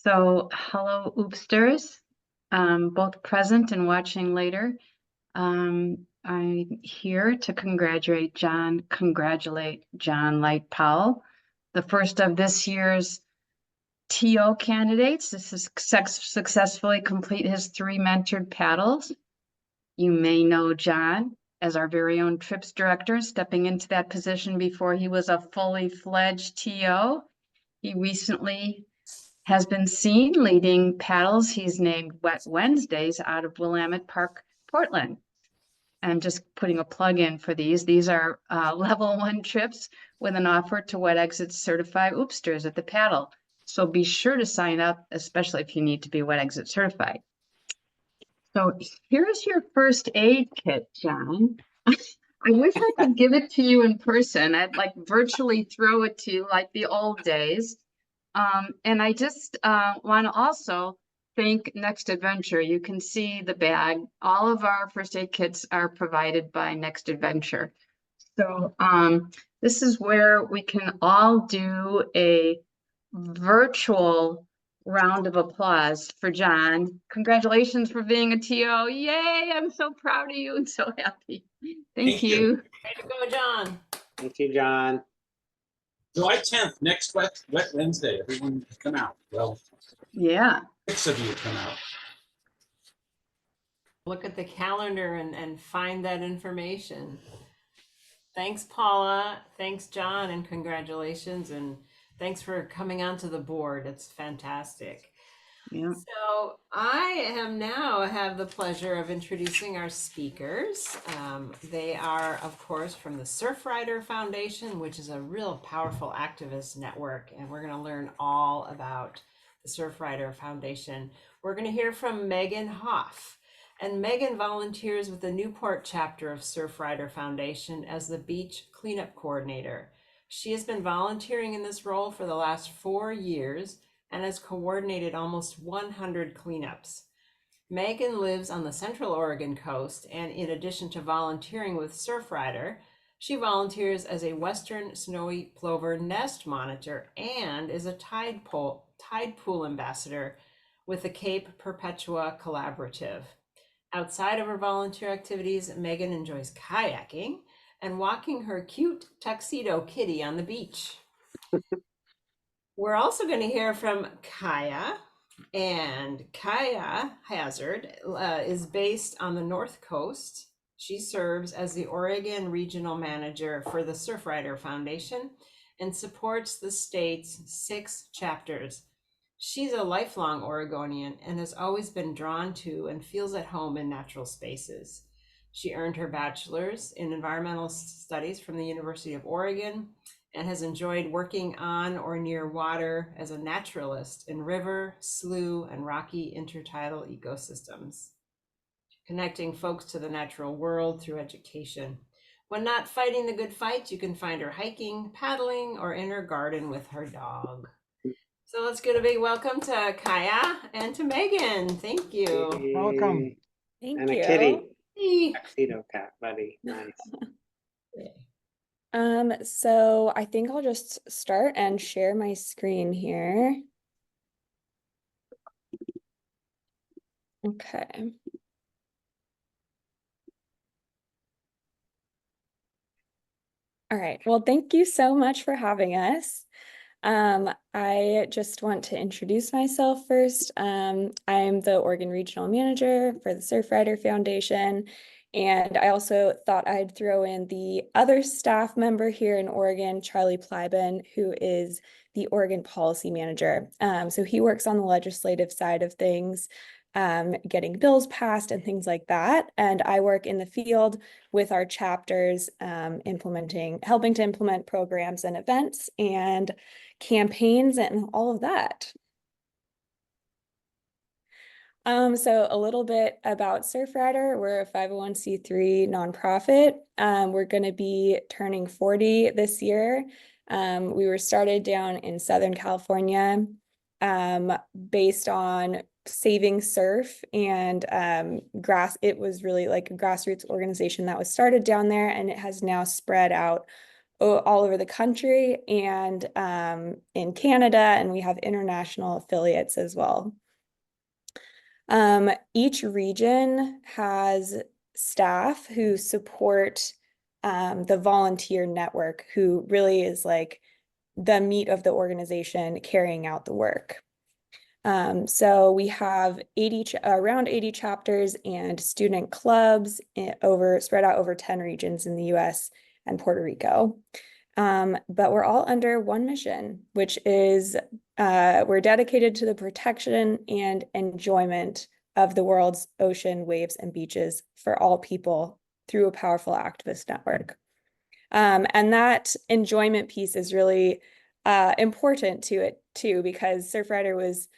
So, hello, Oopsters, both present and watching later. I'm here to congratulate John Light Powell, the first of this year's TO candidates. This is successfully complete his 3 mentored paddles. You may know John as our very own trips director, stepping into that position before he was a fully fledged TO. He recently has been seen leading paddles he's named Wet Wednesdays out of Willamette Park, Portland. I'm just putting a plug in for these. These are level 1 trips with an offer to Wet Exit certified Oopsters at the paddle. So be sure to sign up, especially if you need to be Wet Exit certified. So here's your first aid kit, John. I wish I could give it to you in person. I'd like virtually throw it to you like the old days. And I just want to also thank Next Adventure. You can see the bag. All of our first aid kits are provided by Next Adventure. So this is where we can all do a virtual round of applause for John. Congratulations for being a TO. Yay, I'm so proud of you and so happy. Thank you. Way to go, John. Thank you, John. July 10th, next Wet Wednesday. Everyone come out. Well, yeah. 6 of you come out. Look at the calendar and find that information. Thanks, Paula. Thanks, John, and congratulations. And thanks for coming onto the board. It's fantastic. Yeah. So I have the pleasure of introducing our speakers. They are, of course, from the Surfrider Foundation, which is a real powerful activist network. And we're going to learn all about the Surfrider Foundation. We're going to hear from Megan Hoff. And Megan volunteers with the Newport chapter of Surfrider Foundation as the beach cleanup coordinator. She has been volunteering in this role for the last 4 years and has coordinated almost 100 cleanups. Megan lives on the Central Oregon coast, and in addition to volunteering with Surfrider, she volunteers as a Western Snowy Plover nest monitor and is a tide pool ambassador with the Cape Perpetua Collaborative. Outside of her volunteer activities, Megan enjoys kayaking and walking her cute tuxedo kitty on the beach. We're also going to hear from Kaya, and Kaya Hazard is based on the North Coast. She serves as the Oregon Regional Manager for the Surfrider Foundation and supports the state's 6 chapters. She's a lifelong Oregonian and has always been drawn to and feels at home in natural spaces. She earned her bachelor's in environmental studies from the University of Oregon and has enjoyed working on or near water as a naturalist in river, slough, and rocky intertidal ecosystems, connecting folks to the natural world through education. When not fighting the good fight, you can find her hiking, paddling, or in her garden with her dog. So let's give a big welcome to Kaya and to Megan. Thank you. Yay. Welcome. And Thank a you. kitty. Hey. Tuxedo cat, buddy. Nice. So I think I'll just start and share my screen here. Okay. All right. Well, thank you so much for having us. I just want to introduce myself first. I'm the Oregon Regional Manager for the Surfrider Foundation. And I also thought I'd throw in the other staff member here in Oregon, Charlie Plyben, who is the Oregon Policy Manager. So he works on the legislative side of things, getting bills passed and things like that. And I work in the field with our chapters, helping to implement programs and events and campaigns and all of that. So a little bit about Surfrider. We're a 501c3 nonprofit. We're going to be turning 40 this year. We were started down in Southern California, based on saving surf and it was really like a grassroots organization that was started down there, and it has now spread out all over the country and in Canada, and we have international affiliates as well. Each region has staff who support the volunteer network, who really is like the meat of the organization carrying out the work. So we have around 80 chapters and student clubs spread out over 10 regions in the US and Puerto Rico. But we're all under one mission, which is we're dedicated to the protection and enjoyment of the world's ocean, waves, and beaches for all people through a powerful activist network. And that enjoyment piece is really important to it too, because Surfrider was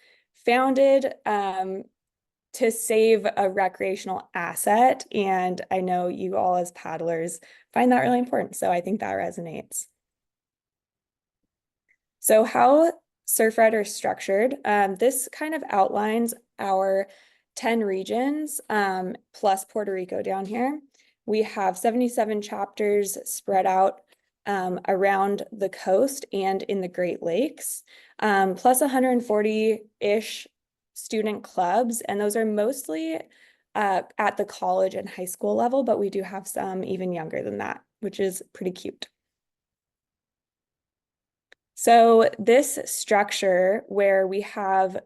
founded to save a recreational asset. And I know you all as paddlers find that really important. So I think that resonates. So how Surfrider is structured, this kind of outlines our 10 regions plus Puerto Rico down here. We have 77 chapters spread out around the coast and in the Great Lakes, plus 140-ish student clubs, and those are mostly at the college and high school level, but we do have some even younger than that, which is pretty cute. So this structure where we have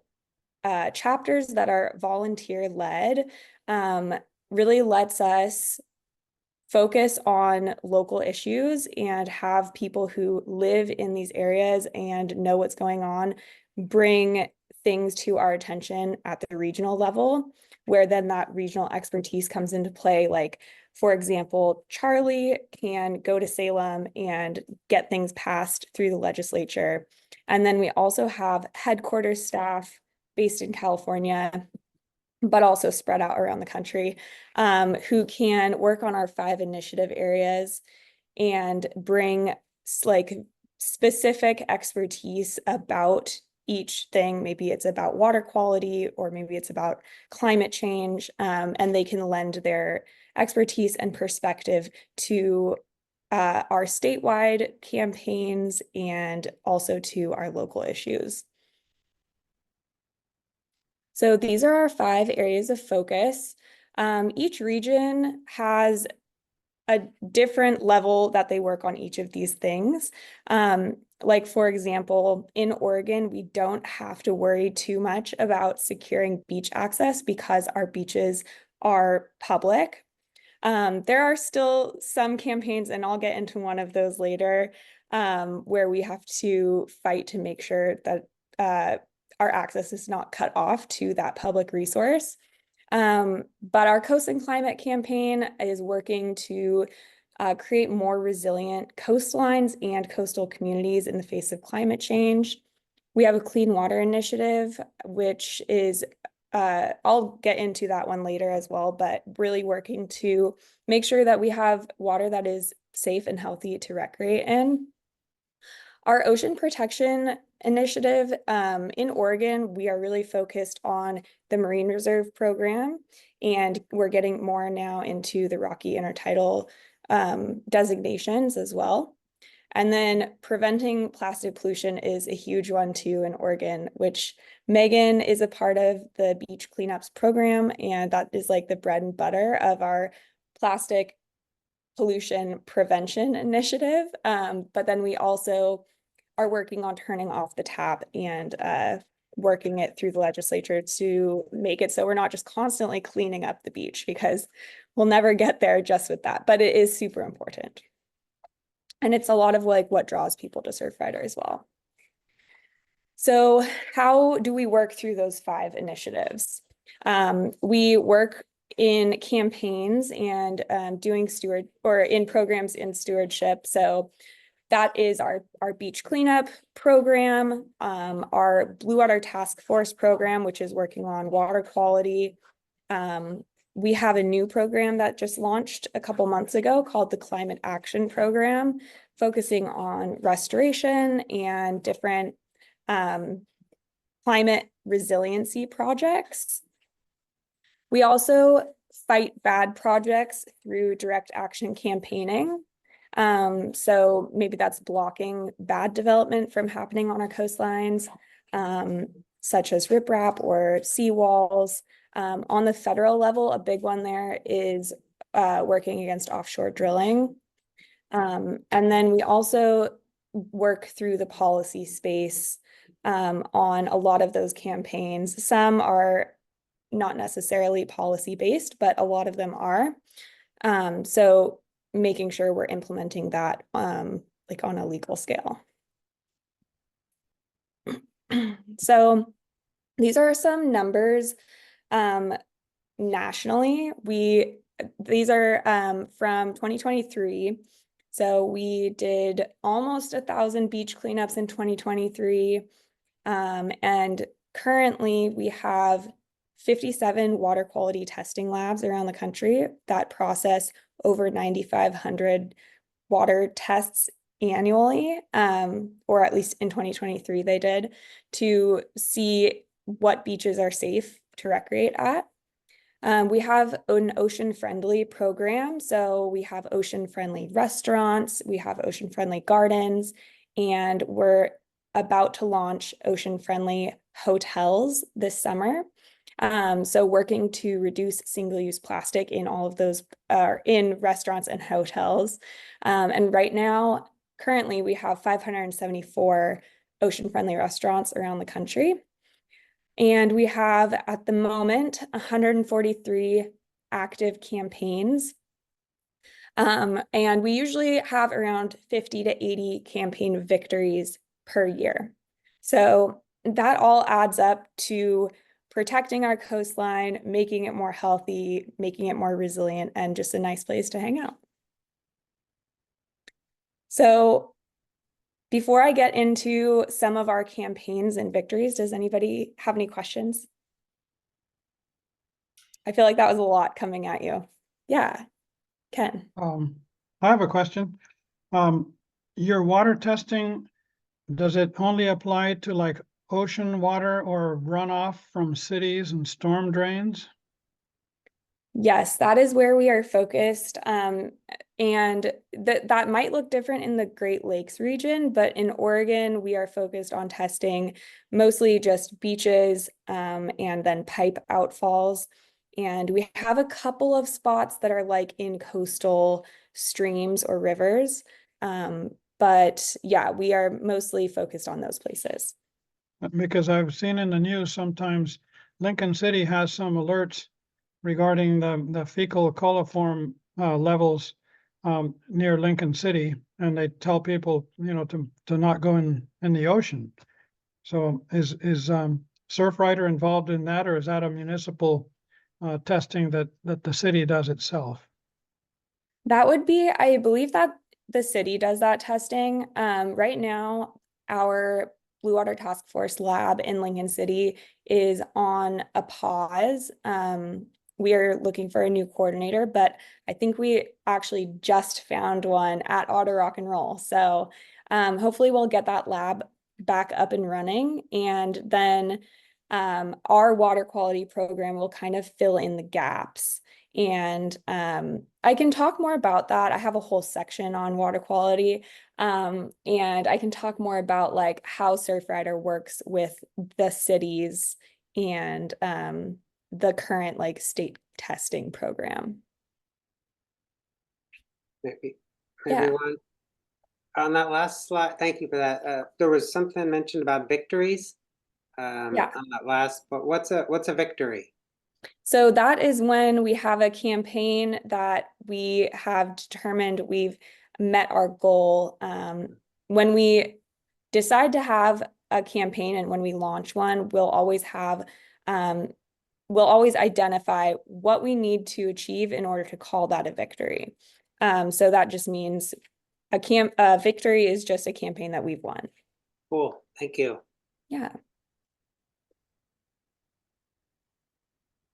chapters that are volunteer-led really lets us focus on local issues and have people who live in these areas and know what's going on bring things to our attention at the regional level, where then that regional expertise comes into play. Like, for example, Charlie can go to Salem and get things passed through the legislature. And then we also have headquarters staff based in California, but also spread out around the country, who can work on our 5 initiative areas and bring like specific expertise about each thing. Maybe it's about water quality, or maybe it's about climate change, and they can lend their expertise and perspective to our statewide campaigns and also to our local issues. So these are our 5 areas of focus. Each region has a different level that they work on each of these things. Like, for example, in Oregon, we don't have to worry too much about securing beach access because our beaches are public. There are still some campaigns, and I'll get into one of those later, where we have to fight to make sure that our access is not cut off to that public resource. But our Coast and Climate campaign is working to create more resilient coastlines and coastal communities in the face of climate change. We have a Clean Water Initiative, which is, I'll get into that one later as well, but really working to make sure that we have water that is safe and healthy to recreate in. Our Ocean Protection Initiative in Oregon, we are really focused on the Marine Reserve Program, and we're getting more now into the Rocky Intertidal designations as well. And then preventing plastic pollution is a huge one too in Oregon, which Megan is a part of the beach cleanups program, and that is like the bread and butter of our plastic pollution prevention initiative. But then we also are working on turning off the tap and working it through the legislature to make it so we're not just constantly cleaning up the beach, because we'll never get there just with that, but it is super important. And it's a lot of like what draws people to Surfrider as well. So how do we work through those 5 initiatives? We work in campaigns and doing in programs in stewardship. So that is our beach cleanup program, our Blue Water Task Force program, which is working on water quality. We have a new program that just launched a couple months ago called the Climate Action Program, focusing on restoration and different climate resiliency projects. We also fight bad projects through direct action campaigning. So maybe that's blocking bad development from happening on our coastlines, such as riprap or seawalls. On the federal level, a big one there is working against offshore drilling. And then we also work through the policy space on a lot of those campaigns. Some are not necessarily policy based, but a lot of them are. So making sure we're implementing that like on a legal scale. So these are some numbers nationally. These are from 2023. So we did almost 1,000 beach cleanups in 2023. And currently we have 57 water quality testing labs around the country that process over 9,500 water tests annually, or at least in 2023 they did, to see what beaches are safe to recreate at. We have an ocean-friendly program. So we have ocean-friendly restaurants, we have ocean-friendly gardens, and we're about to launch ocean-friendly hotels this summer. So working to reduce single-use plastic in all of those, in restaurants and hotels. And right now, currently, we have 574 ocean-friendly restaurants around the country. And we have, at the moment, 143 active campaigns. And we usually have around 50 to 80 campaign victories per year. So that all adds up to protecting our coastline, making it more healthy, making it more resilient, and just a nice place to hang out. So before I get into some of our campaigns and victories, does anybody have any questions? I feel like that was a lot coming at you. Yeah, Ken. I have a question. Your water testing, does it only apply to like ocean water or runoff from cities and storm drains? Yes, that is where we are focused. And that might look different in the Great Lakes region, but in Oregon, we are focused on testing mostly just beaches and then pipe outfalls. And we have a couple of spots that are like in coastal streams or rivers. But yeah, we are mostly focused on those places. Because I've seen in the news sometimes Lincoln City has some alerts regarding the fecal coliform levels near Lincoln City, and they tell people, to not go in the ocean. So is Surfrider involved in that, or is that a municipal testing that the city does itself? That would be, I believe that the city does that testing. Right now, our Blue Water Task Force lab in Lincoln City is on a pause. We are looking for a new coordinator, but I think we actually just found one at Auto Rock and Roll. So hopefully we'll get that lab back up and running, and then our water quality program will kind of fill in the gaps. And I can talk more about that. I have a whole section on water quality, and I can talk more about like how Surfrider works with the cities and the current like state testing program. Maybe Yeah. one on that last slide. Thank you for that. There was something mentioned about victories Yeah. on that last, but what's a victory? So that is when we have a campaign that we have determined we've met our goal. When we decide to have a campaign and when we launch one, we'll always identify what we need to achieve in order to call that a victory. So that just means a victory is just a campaign that we've won. Cool. Thank you. Yeah.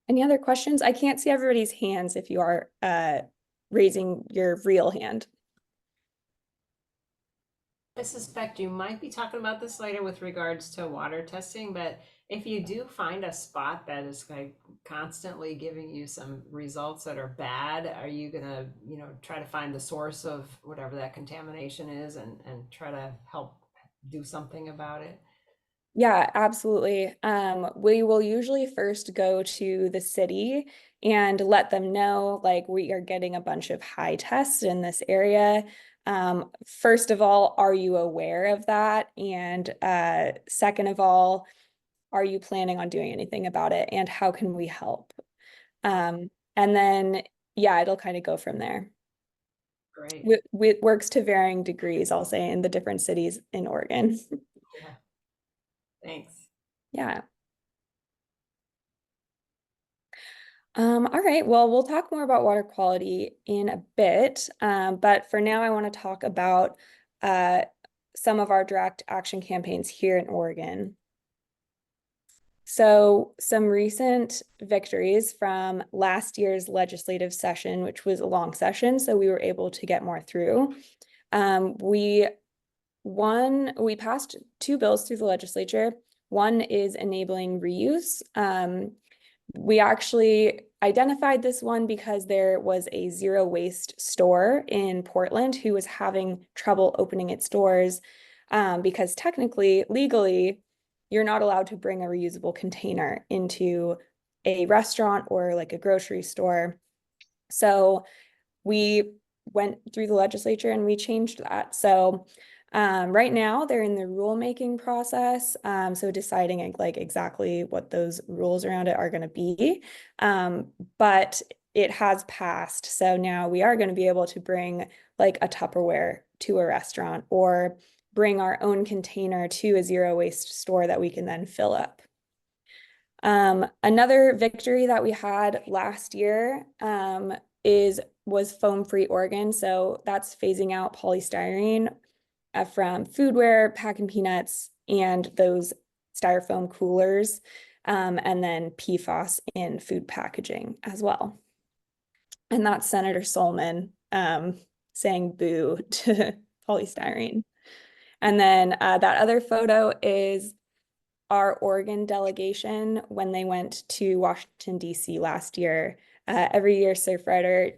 Any other questions? I can't see everybody's hands if you are raising your real hand. I suspect you might be talking about this later with regards to water testing, but if you do find a spot that is like constantly giving you some results that are bad, are you gonna, try to find the source of whatever that contamination is and try to help do something about it? Yeah, absolutely. We will usually first go to the city and let them know, like, we are getting a bunch of high tests in this area. First of all, are you aware of that? And second of all, are you planning on doing anything about it? And how can we help? And then, yeah, it'll kind of go from there. Great. It works to varying degrees, I'll say, in the different cities in Oregon. Yeah. Thanks. Yeah. All right, well, we'll talk more about water quality in a bit, but for now, I want to talk about some of our direct action campaigns here in Oregon. So some recent victories from last year's legislative session, which was a long session, so we were able to get more through. We passed 2 bills through the legislature. One is enabling reuse. We actually identified this one because there was a zero waste store in Portland who was having trouble opening its doors because technically, legally, you're not allowed to bring a reusable container into a restaurant or like a grocery store. So we went through the legislature and we changed that. So right now they're in the rulemaking process. So deciding like exactly what those rules around it are going to be. But it has passed. So now we are going to be able to bring like a Tupperware to a restaurant or bring our own container to a zero waste store that we can then fill up. Another victory that we had last year was foam-free Oregon. So that's phasing out polystyrene from foodware, packing peanuts, and those styrofoam coolers, and then PFAS in food packaging as well. And that's Senator Solomon saying boo to polystyrene. And then that other photo is our Oregon delegation when they went to Washington, D.C. last year. Every year, Surfrider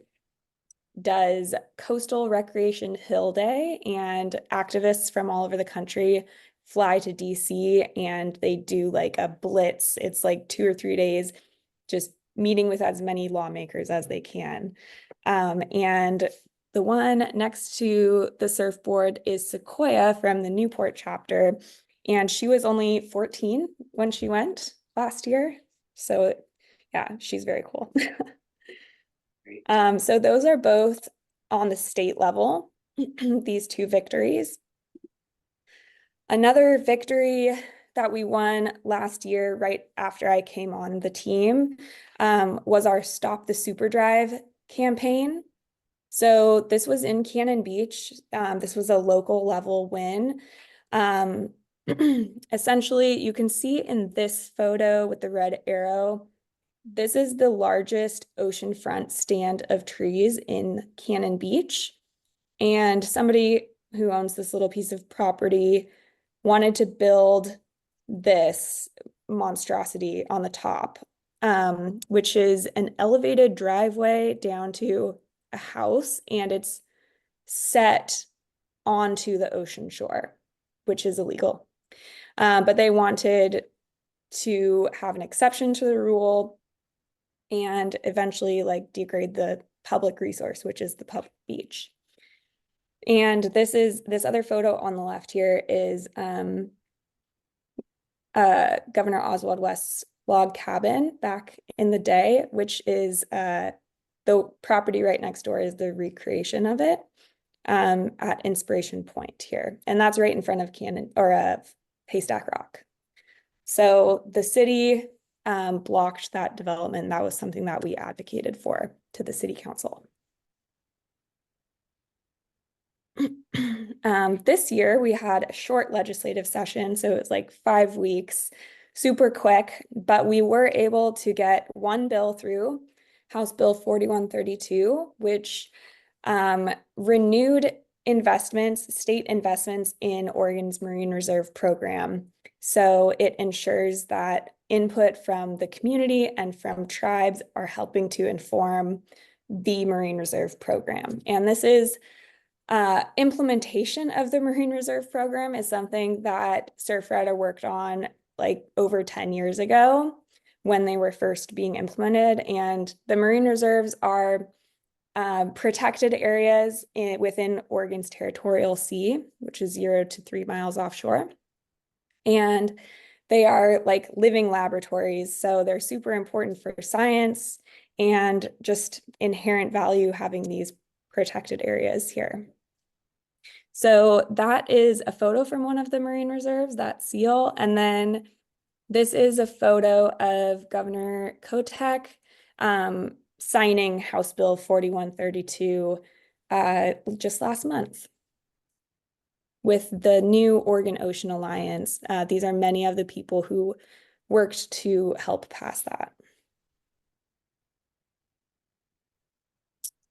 does Coastal Recreation Hill Day, and activists from all over the country fly to DC and they do like a blitz. It's like 2 or 3 days, just meeting with as many lawmakers as they can. And the one next to the surfboard is Sequoia from the Newport chapter. And she was only 14 when she went last year. So yeah, she's very cool. So those are both on the state level, these 2 victories. Another victory that we won last year, right after I came on the team, was our Stop the Super Drive campaign. So this was in Cannon Beach. This was a local level win. Essentially, you can see in this photo with the red arrow, this is the largest oceanfront stand of trees in Cannon Beach. And somebody who owns this little piece of property wanted to build this monstrosity on the top, which is an elevated driveway down to a house, and it's set onto the ocean shore, which is illegal. But they wanted to have an exception to the rule and eventually like degrade the public resource, which is the public beach. And this other photo on the left here is Governor Oswald West's log cabin back in the day, which is the property right next door is the recreation of it at Inspiration Point here. And that's right in front of Cannon or Haystack Rock. So the city blocked that development. That was something that we advocated for to the city council. This year we had a short legislative session, so it was like 5 weeks, super quick, but we were able to get one bill through, House Bill 4132, which renewed state investments in Oregon's Marine Reserve Program. So it ensures that input from the community and from tribes are helping to inform the Marine Reserve Program. And this is implementation of the Marine Reserve Program is something that Surfrider worked on like over 10 years ago when they were first being implemented. And the Marine Reserves are protected areas within Oregon's territorial sea, which is 0 to 3 miles offshore. And they are like living laboratories. So they're super important for science and just inherent value having these protected areas here. So that is a photo from one of the marine reserves, that seal. And then this is a photo of Governor Kotek signing House Bill 4132 just last month with the new Oregon Ocean Alliance. These are many of the people who worked to help pass that.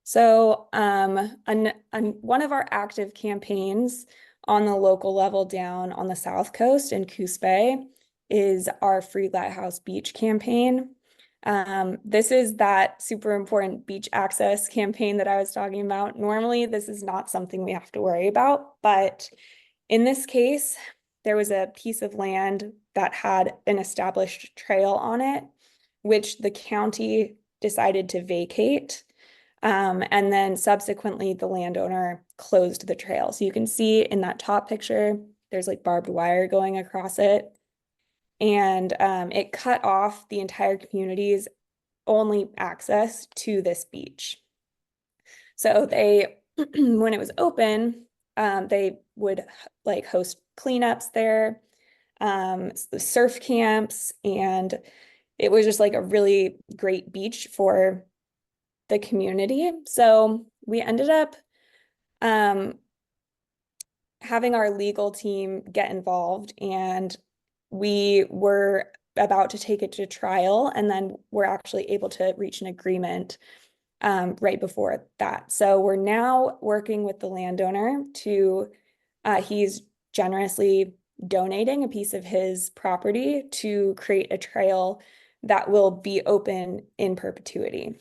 So one of our active campaigns on the local level down on the South Coast in Coos Bay is our Free Lighthouse Beach campaign. This is that super important beach access campaign that I was talking about. Normally, this is not something we have to worry about, but in this case, there was a piece of land that had an established trail on it, which the county decided to vacate. And then subsequently, the landowner closed the trail. So you can see in that top picture, there's like barbed wire going across it. And it cut off the entire community's only access to this beach. So they, when it was open, they would like host cleanups there, surf camps, and it was just like a really great beach for the community. So we ended up having our legal team get involved, and we were about to take it to trial, and then we're actually able to reach an agreement right before that. So we're now working with the landowner to, he's generously donating a piece of his property to create a trail that will be open in perpetuity.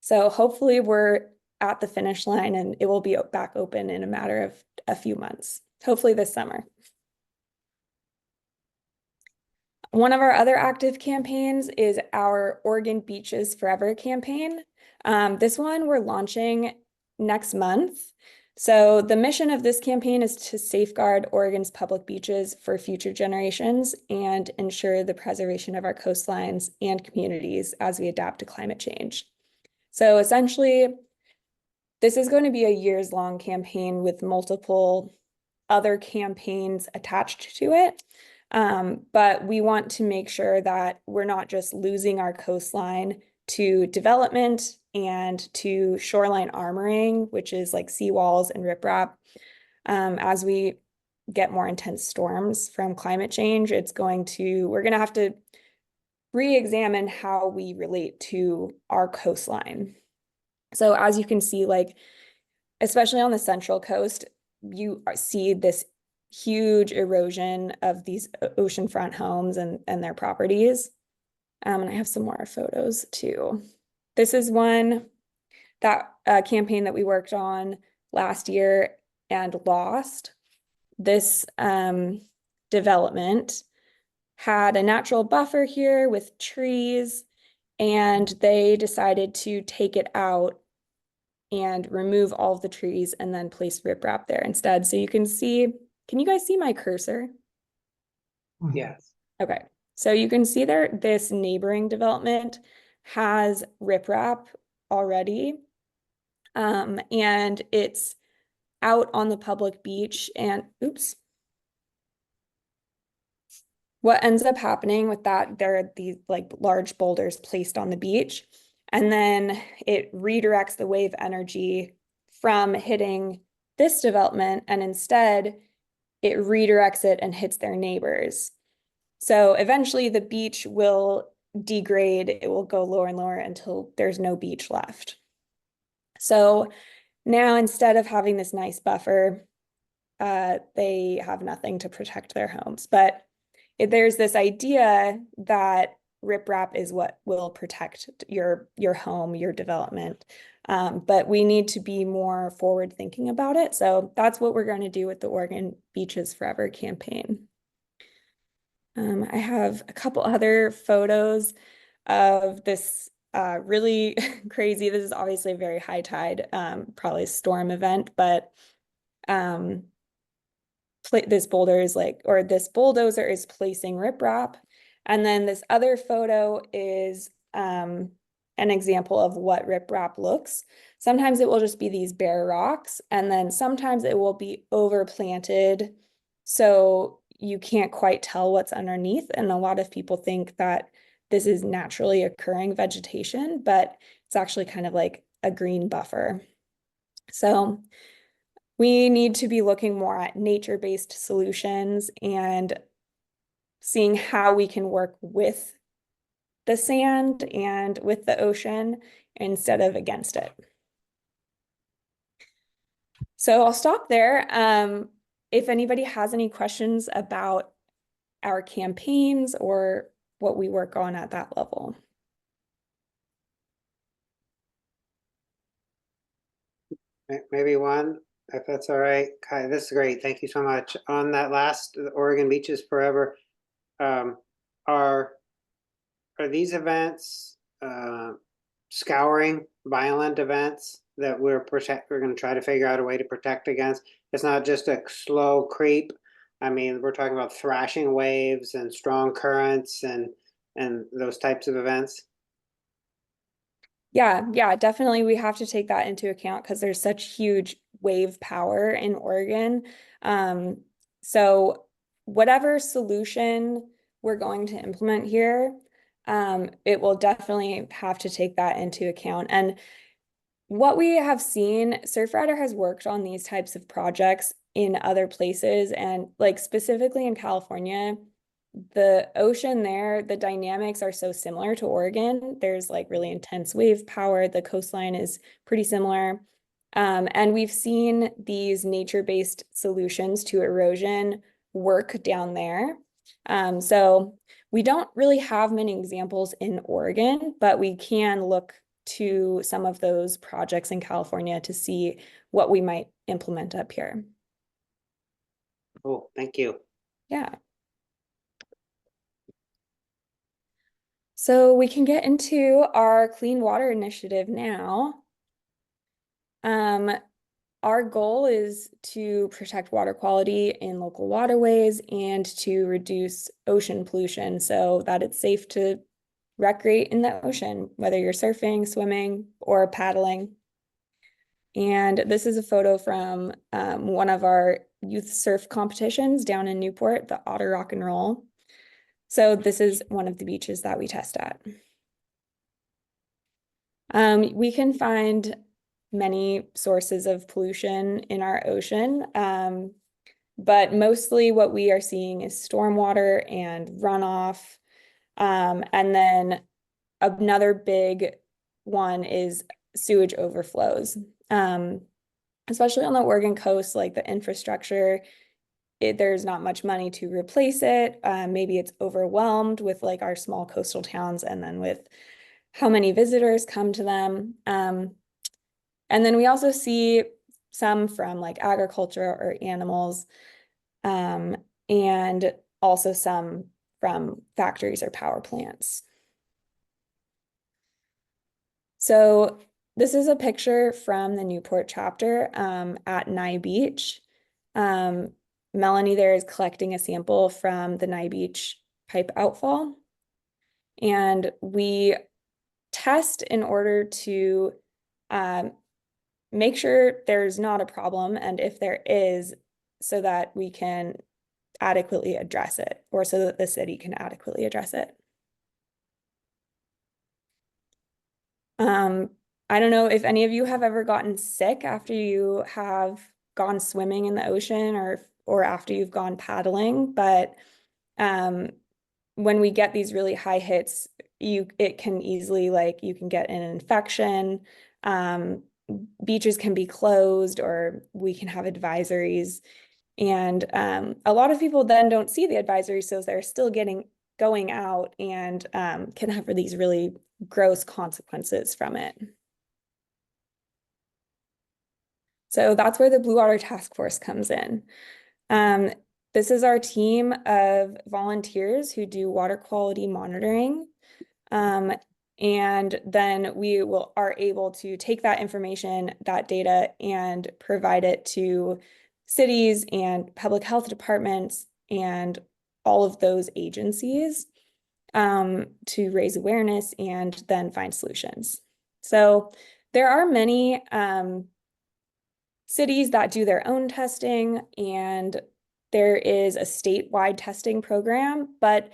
So hopefully we're at the finish line and it will be back open in a matter of a few months, hopefully this summer. One of our other active campaigns is our Oregon Beaches Forever campaign. This one we're launching next month. So the mission of this campaign is to safeguard Oregon's public beaches for future generations and ensure the preservation of our coastlines and communities as we adapt to climate change. So essentially, this is going to be a years-long campaign with multiple other campaigns attached to it. But we want to make sure that we're not just losing our coastline to development and to shoreline armoring, which is like seawalls and riprap. As we get more intense storms from climate change, we're going to have to re-examine how we relate to our coastline. So as you can see, like, especially on the Central Coast, you see this huge erosion of these oceanfront homes and their properties. And I have some more photos too. This is one that campaign that we worked on last year and lost. This development had a natural buffer here with trees, and they decided to take it out and remove all of the trees and then place riprap there instead. So you can see, can you guys see my cursor? Yes. Okay, so you can see there, this neighboring development has riprap already. And it's out on the public beach, and oops. What ends up happening with that, there are these like large boulders placed on the beach, and then it redirects the wave energy from hitting this development, and instead it redirects it and hits their neighbors. So eventually the beach will degrade, it will go lower and lower until there's no beach left. So now instead of having this nice buffer, they have nothing to protect their homes. But there's this idea that riprap is what will protect your home, your development. But we need to be more forward thinking about it. So that's what we're going to do with the Oregon Beaches Forever campaign. I have a couple other photos of this really crazy, this is obviously a very high tide, probably a storm event, but this bulldozer is placing riprap. And then this other photo is an example of what riprap looks. Sometimes it will just be these bare rocks, and then sometimes it will be overplanted, so you can't quite tell what's underneath. And a lot of people think that this is naturally occurring vegetation, but it's actually kind of like a green buffer. So we need to be looking more at nature-based solutions and seeing how we can work with the sand and with the ocean instead of against it. So I'll stop there. If anybody has any questions about our campaigns or what we work on at that level. Maybe one, if that's all right. Kai, this is great. Thank you so much. On that last, the Oregon Beaches Forever, are these events scouring violent events that we're going to try to figure out a way to protect against? It's not just a slow creep. I mean, we're talking about thrashing waves and strong currents and those types of events. Yeah, definitely. We have to take that into account because there's such huge wave power in Oregon. So whatever solution we're going to implement here, it will definitely have to take that into account. And what we have seen, Surfrider has worked on these types of projects in other places, and like specifically in California, the ocean there, the dynamics are so similar to Oregon. There's like really intense wave power. The coastline is pretty similar. And we've seen these nature-based solutions to erosion work down there. So we don't really have many examples in Oregon, but we can look to some of those projects in California to see what we might implement up here. Oh, thank you. Yeah. So we can get into our clean water initiative now. Our goal is to protect water quality in local waterways and to reduce ocean pollution so that it's safe to recreate in the ocean, whether you're surfing, swimming, or paddling. And this is a photo from one of our youth surf competitions down in Newport, the Otter Rock and Roll. So this is one of the beaches that we test at. We can find many sources of pollution in our ocean, but mostly what we are seeing is stormwater and runoff. And then another big one is sewage overflows. Especially on the Oregon coast, like the infrastructure, there's not much money to replace it. Maybe it's overwhelmed with like our small coastal towns and then with how many visitors come to them. And then we also see some from like agriculture or animals, and also some from factories or power plants. So this is a picture from the Newport chapter at Nye Beach. Melanie there is collecting a sample from the Nye Beach pipe outfall. And we test in order to make sure there's not a problem, and if there is, so that we can adequately address it, or so that the city can adequately address it. I don't know if any of you have ever gotten sick after you have gone swimming in the ocean or after you've gone paddling, but when we get these really high hits, it can easily, like, you can get an infection. beaches can be closed or we can have advisories. And a lot of people then don't see the advisory, so they're still going out and can have these really gross consequences from it. So that's where the Blue Water Task Force comes in. This is our team of volunteers who do water quality monitoring. And then we are able to take that information, that data, and provide it to cities and public health departments and all of those agencies to raise awareness and then find solutions. So there are many cities that do their own testing, and there is a statewide testing program, but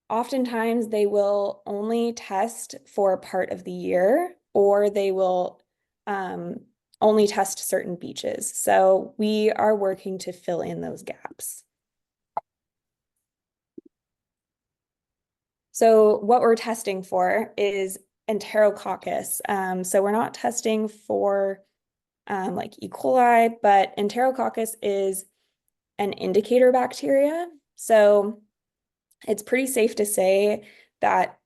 oftentimes they will only test for a part of the year, or they will only test certain beaches. So we are working to fill in those gaps. So what we're testing for is enterococcus. So we're not testing for like E. coli, but enterococcus is an indicator bacteria. So it's pretty safe to say that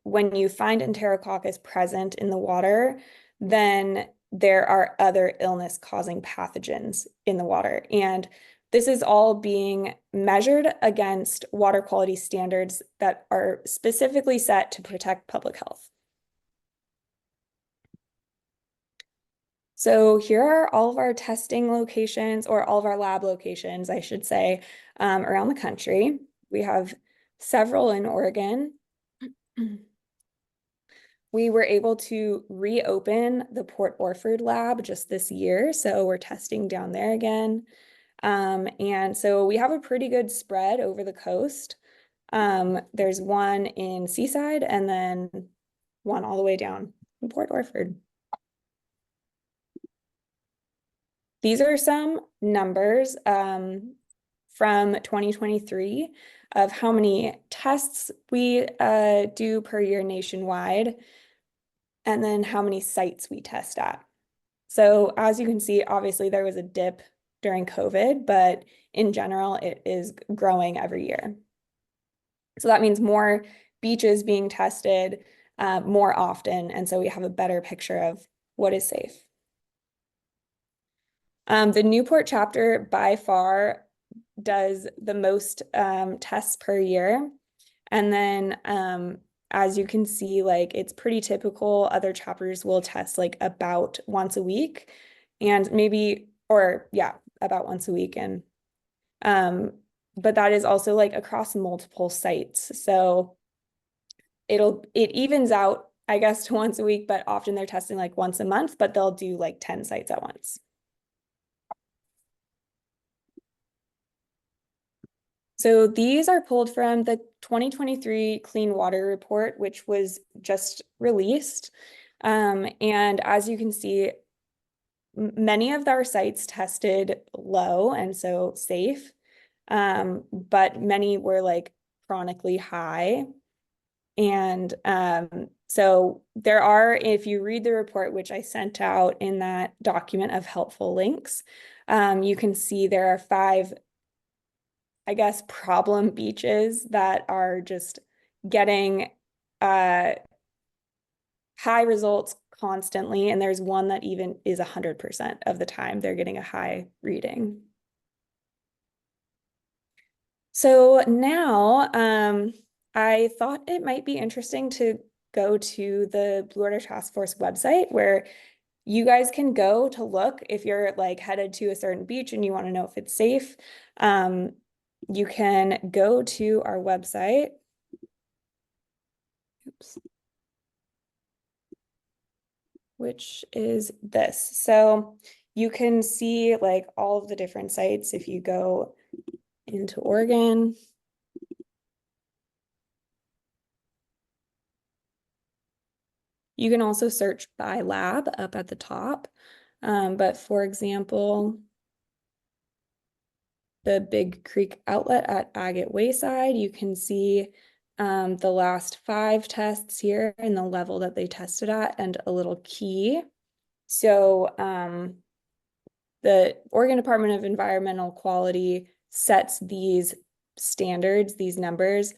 when you find enterococcus present in the water, then there are other illness-causing pathogens in the water. And this is all being measured against water quality standards that are specifically set to protect public health. So here are all of our testing locations, or all of our lab locations, I should say, around the country. We have several in Oregon. We were able to reopen the Port Orford lab just this year, so we're testing down there again. And so we have a pretty good spread over the coast. There's one in Seaside and then one all the way down in Port Orford. These are some numbers from 2023 of how many tests we do per year nationwide, and then how many sites we test at. So as you can see, obviously there was a dip during COVID, but in general, it is growing every year. So that means more beaches being tested more often, and so we have a better picture of what is safe. The Newport chapter by far does the most tests per year. And then as you can see, like it's pretty typical. Other chapters will test like about once a week and maybe, or yeah, about once a week. And but that is also like across multiple sites. So it evens out, I guess, to once a week, but often they're testing like once a month, but they'll do like 10 sites at once. So these are pulled from the 2023 Clean Water Report, which was just released. And as you can see, many of our sites tested low and so safe, but many were like chronically high. And so there are, if you read the report, which I sent out in that document of helpful links, you can see there are 5, I guess, problem beaches that are just getting high results constantly. And there's one that even is 100% of the time they're getting a high reading. So now I thought it might be interesting to go to the Blue Water Task Force website, where you guys can go to look if you're like headed to a certain beach and you want to know if it's safe. You can go to our website. Oops. Which is this. So you can see like all of the different sites if you go into Oregon. You can also search by lab up at the top. But for example, the Big Creek outlet at Agate Wayside, you can see the last 5 tests here and the level that they tested at and a little key. So the Oregon Department of Environmental Quality sets these standards, these numbers.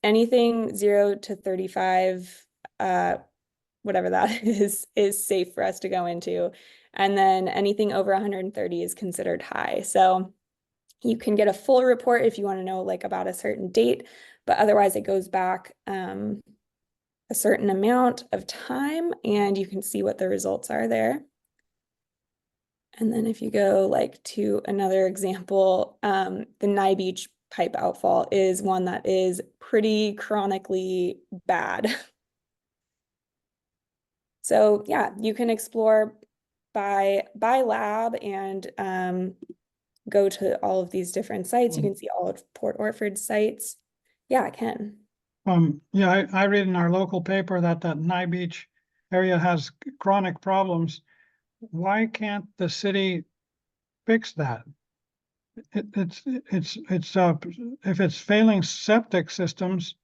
Anything 0 to 35, whatever that is safe for us to go into. And then anything over 130 is considered high. So you can get a full report if you want to know like about a certain date, but otherwise it goes back a certain amount of time and you can see what the results are there. And then if you go like to another example, the Nye Beach pipe outfall is one that is pretty chronically bad. So yeah, you can explore by lab and go to all of these different sites. You can see all of Port Orford's sites. Yeah, I can. Yeah, I read in our local paper that Nye Beach area has chronic problems. Why can't the city fix that? It's if it's failing septic systems,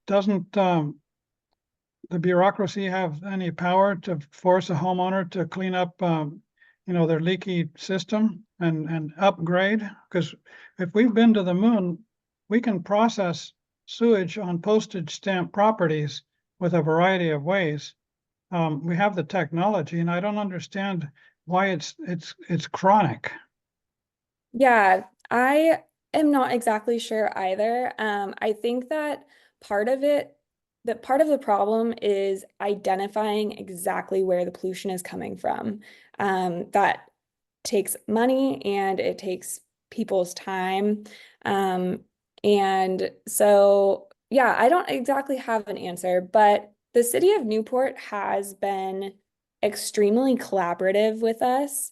doesn't the bureaucracy have any power to force a homeowner to clean up their leaky system and upgrade? Because if we've been to the moon, we can process sewage on postage stamp properties with a variety of ways. We have the technology, and I don't understand why it's chronic. Yeah, I am not exactly sure either. I think that part of the problem is identifying exactly where the pollution is coming from. That takes money and it takes people's time. And so, yeah, I don't exactly have an answer, but the city of Newport has been extremely collaborative with us.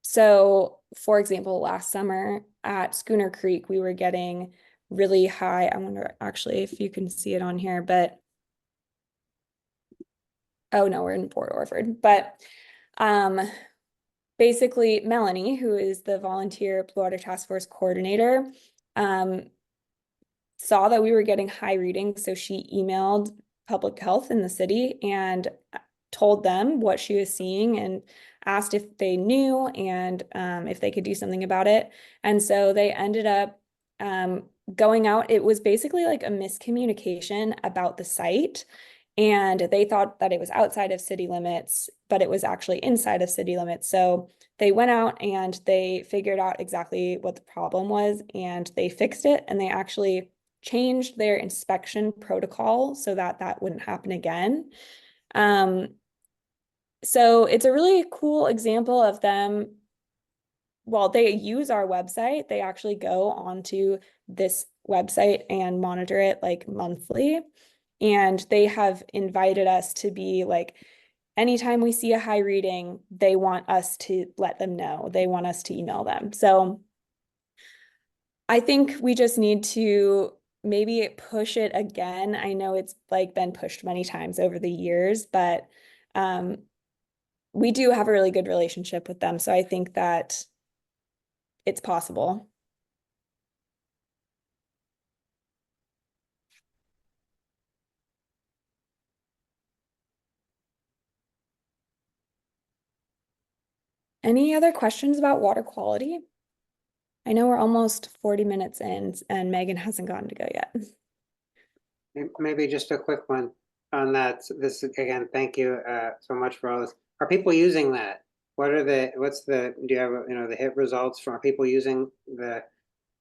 So, for example, last summer at Schooner Creek, we were getting really high. I wonder actually if you can see it on here, but oh no, we're in Port Orford. But basically, Melanie, who is the volunteer Blue Water Task Force coordinator, saw that we were getting high readings, so she emailed public health in the city and told them what she was seeing and asked if they knew and if they could do something about it. And so they ended up going out. It was basically like a miscommunication about the site. And they thought that it was outside of city limits, but it was actually inside of city limits. So they went out and they figured out exactly what the problem was and they fixed it. And they actually changed their inspection protocol so that that wouldn't happen again. So it's a really cool example of them. While they use our website, they actually go onto this website and monitor it like monthly. And they have invited us to be like, anytime we see a high reading, they want us to let them know. They want us to email them. So I think we just need to maybe push it again. I know it's like been pushed many times over the years, but we do have a really good relationship with them. So I think that it's possible. Any other questions about water quality? I know we're almost 40 minutes in and Megan hasn't gotten to go yet. Maybe just a quick one on that. This again, thank you so much for all this. Are people using that? Do you have, the hit results from, are people using the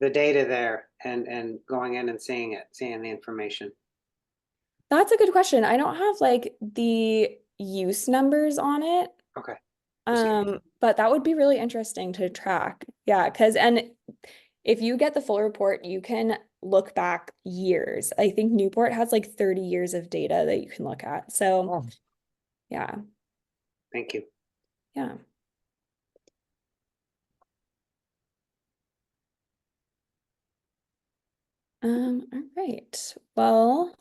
data there and going in and seeing the information? That's a good question. I don't have like the use numbers on it. Okay. But that would be really interesting to track. Yeah, and if you get the full report, you can look back years. I think Newport has like 30 years of data that you can look at. So yeah. Thank you. Yeah. All right. Well,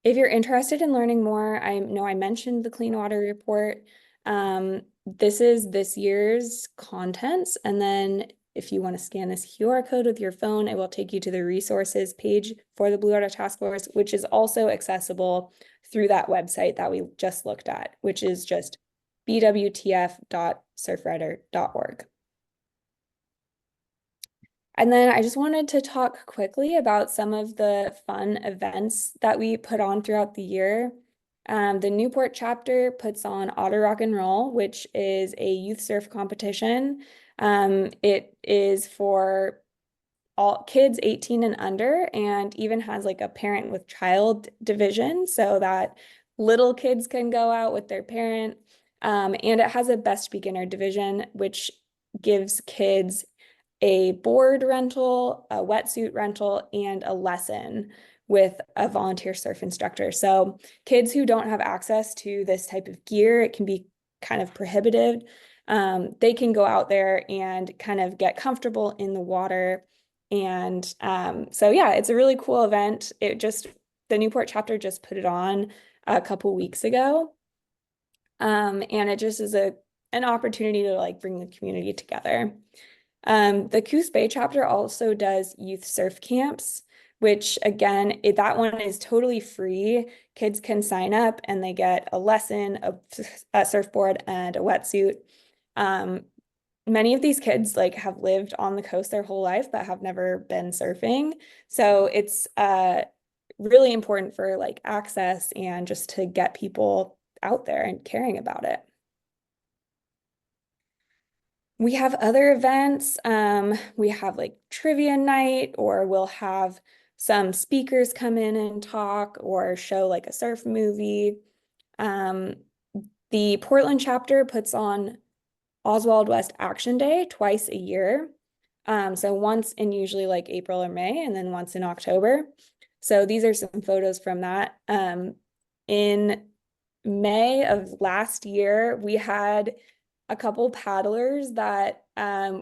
if you're interested in learning more, I know I mentioned the Clean Water Report. This is this year's contents, and then if you want to scan this QR code with your phone, it will take you to the resources page for the Blue Water Task Force, which is also accessible through that website that we just looked at, which is just bwtf.surfrider.org. And then I just wanted to talk quickly about some of the fun events that we put on throughout the year. The Newport chapter puts on Otter Rock and Roll, which is a youth surf competition. It is for all kids 18 and under, and even has like a parent with child division so that little kids can go out with their parent. And it has a best beginner division, which gives kids a board rental, a wetsuit rental, and a lesson with a volunteer surf instructor. So kids who don't have access to this type of gear, it can be kind of prohibitive. They can go out there and kind of get comfortable in the water. And so yeah, it's a really cool event. The Newport chapter just put it on a couple weeks ago. And it just is an opportunity to like bring the community together. The Coos Bay chapter also does youth surf camps, which again, that one is totally free. Kids can sign up and they get a lesson, a surfboard, and a wetsuit. Many of these kids like have lived on the coast their whole life but have never been surfing. So it's really important for like access and just to get people out there and caring about it. We have other events. We have like trivia night, or we'll have some speakers come in and talk or show like a surf movie. The Portland chapter puts on Oswald West Action Day twice a year. So once in usually like April or May, and then once in October. So these are some photos from that. In May of last year, we had a couple paddlers that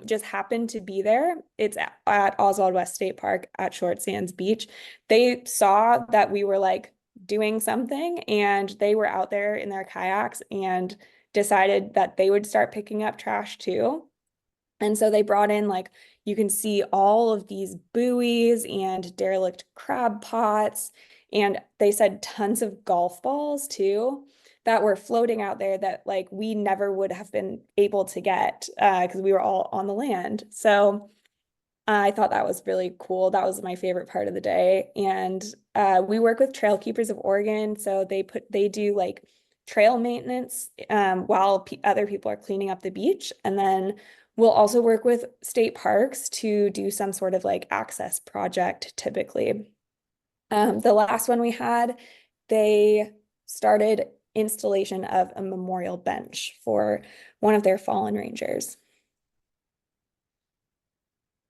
just happened to be there. It's at Oswald West State Park at Short Sands Beach. They saw that we were like doing something, and they were out there in their kayaks and decided that they would start picking up trash too. And so they brought in, like, you can see all of these buoys and derelict crab pots, and they said tons of golf balls too that were floating out there that like we never would have been able to get because we were all on the land. So I thought that was really cool. That was my favorite part of the day. And we work with Trail Keepers of Oregon, so they do like trail maintenance while other people are cleaning up the beach. And then we'll also work with state parks to do some sort of like access project typically. The last one we had, they started installation of a memorial bench for one of their fallen rangers.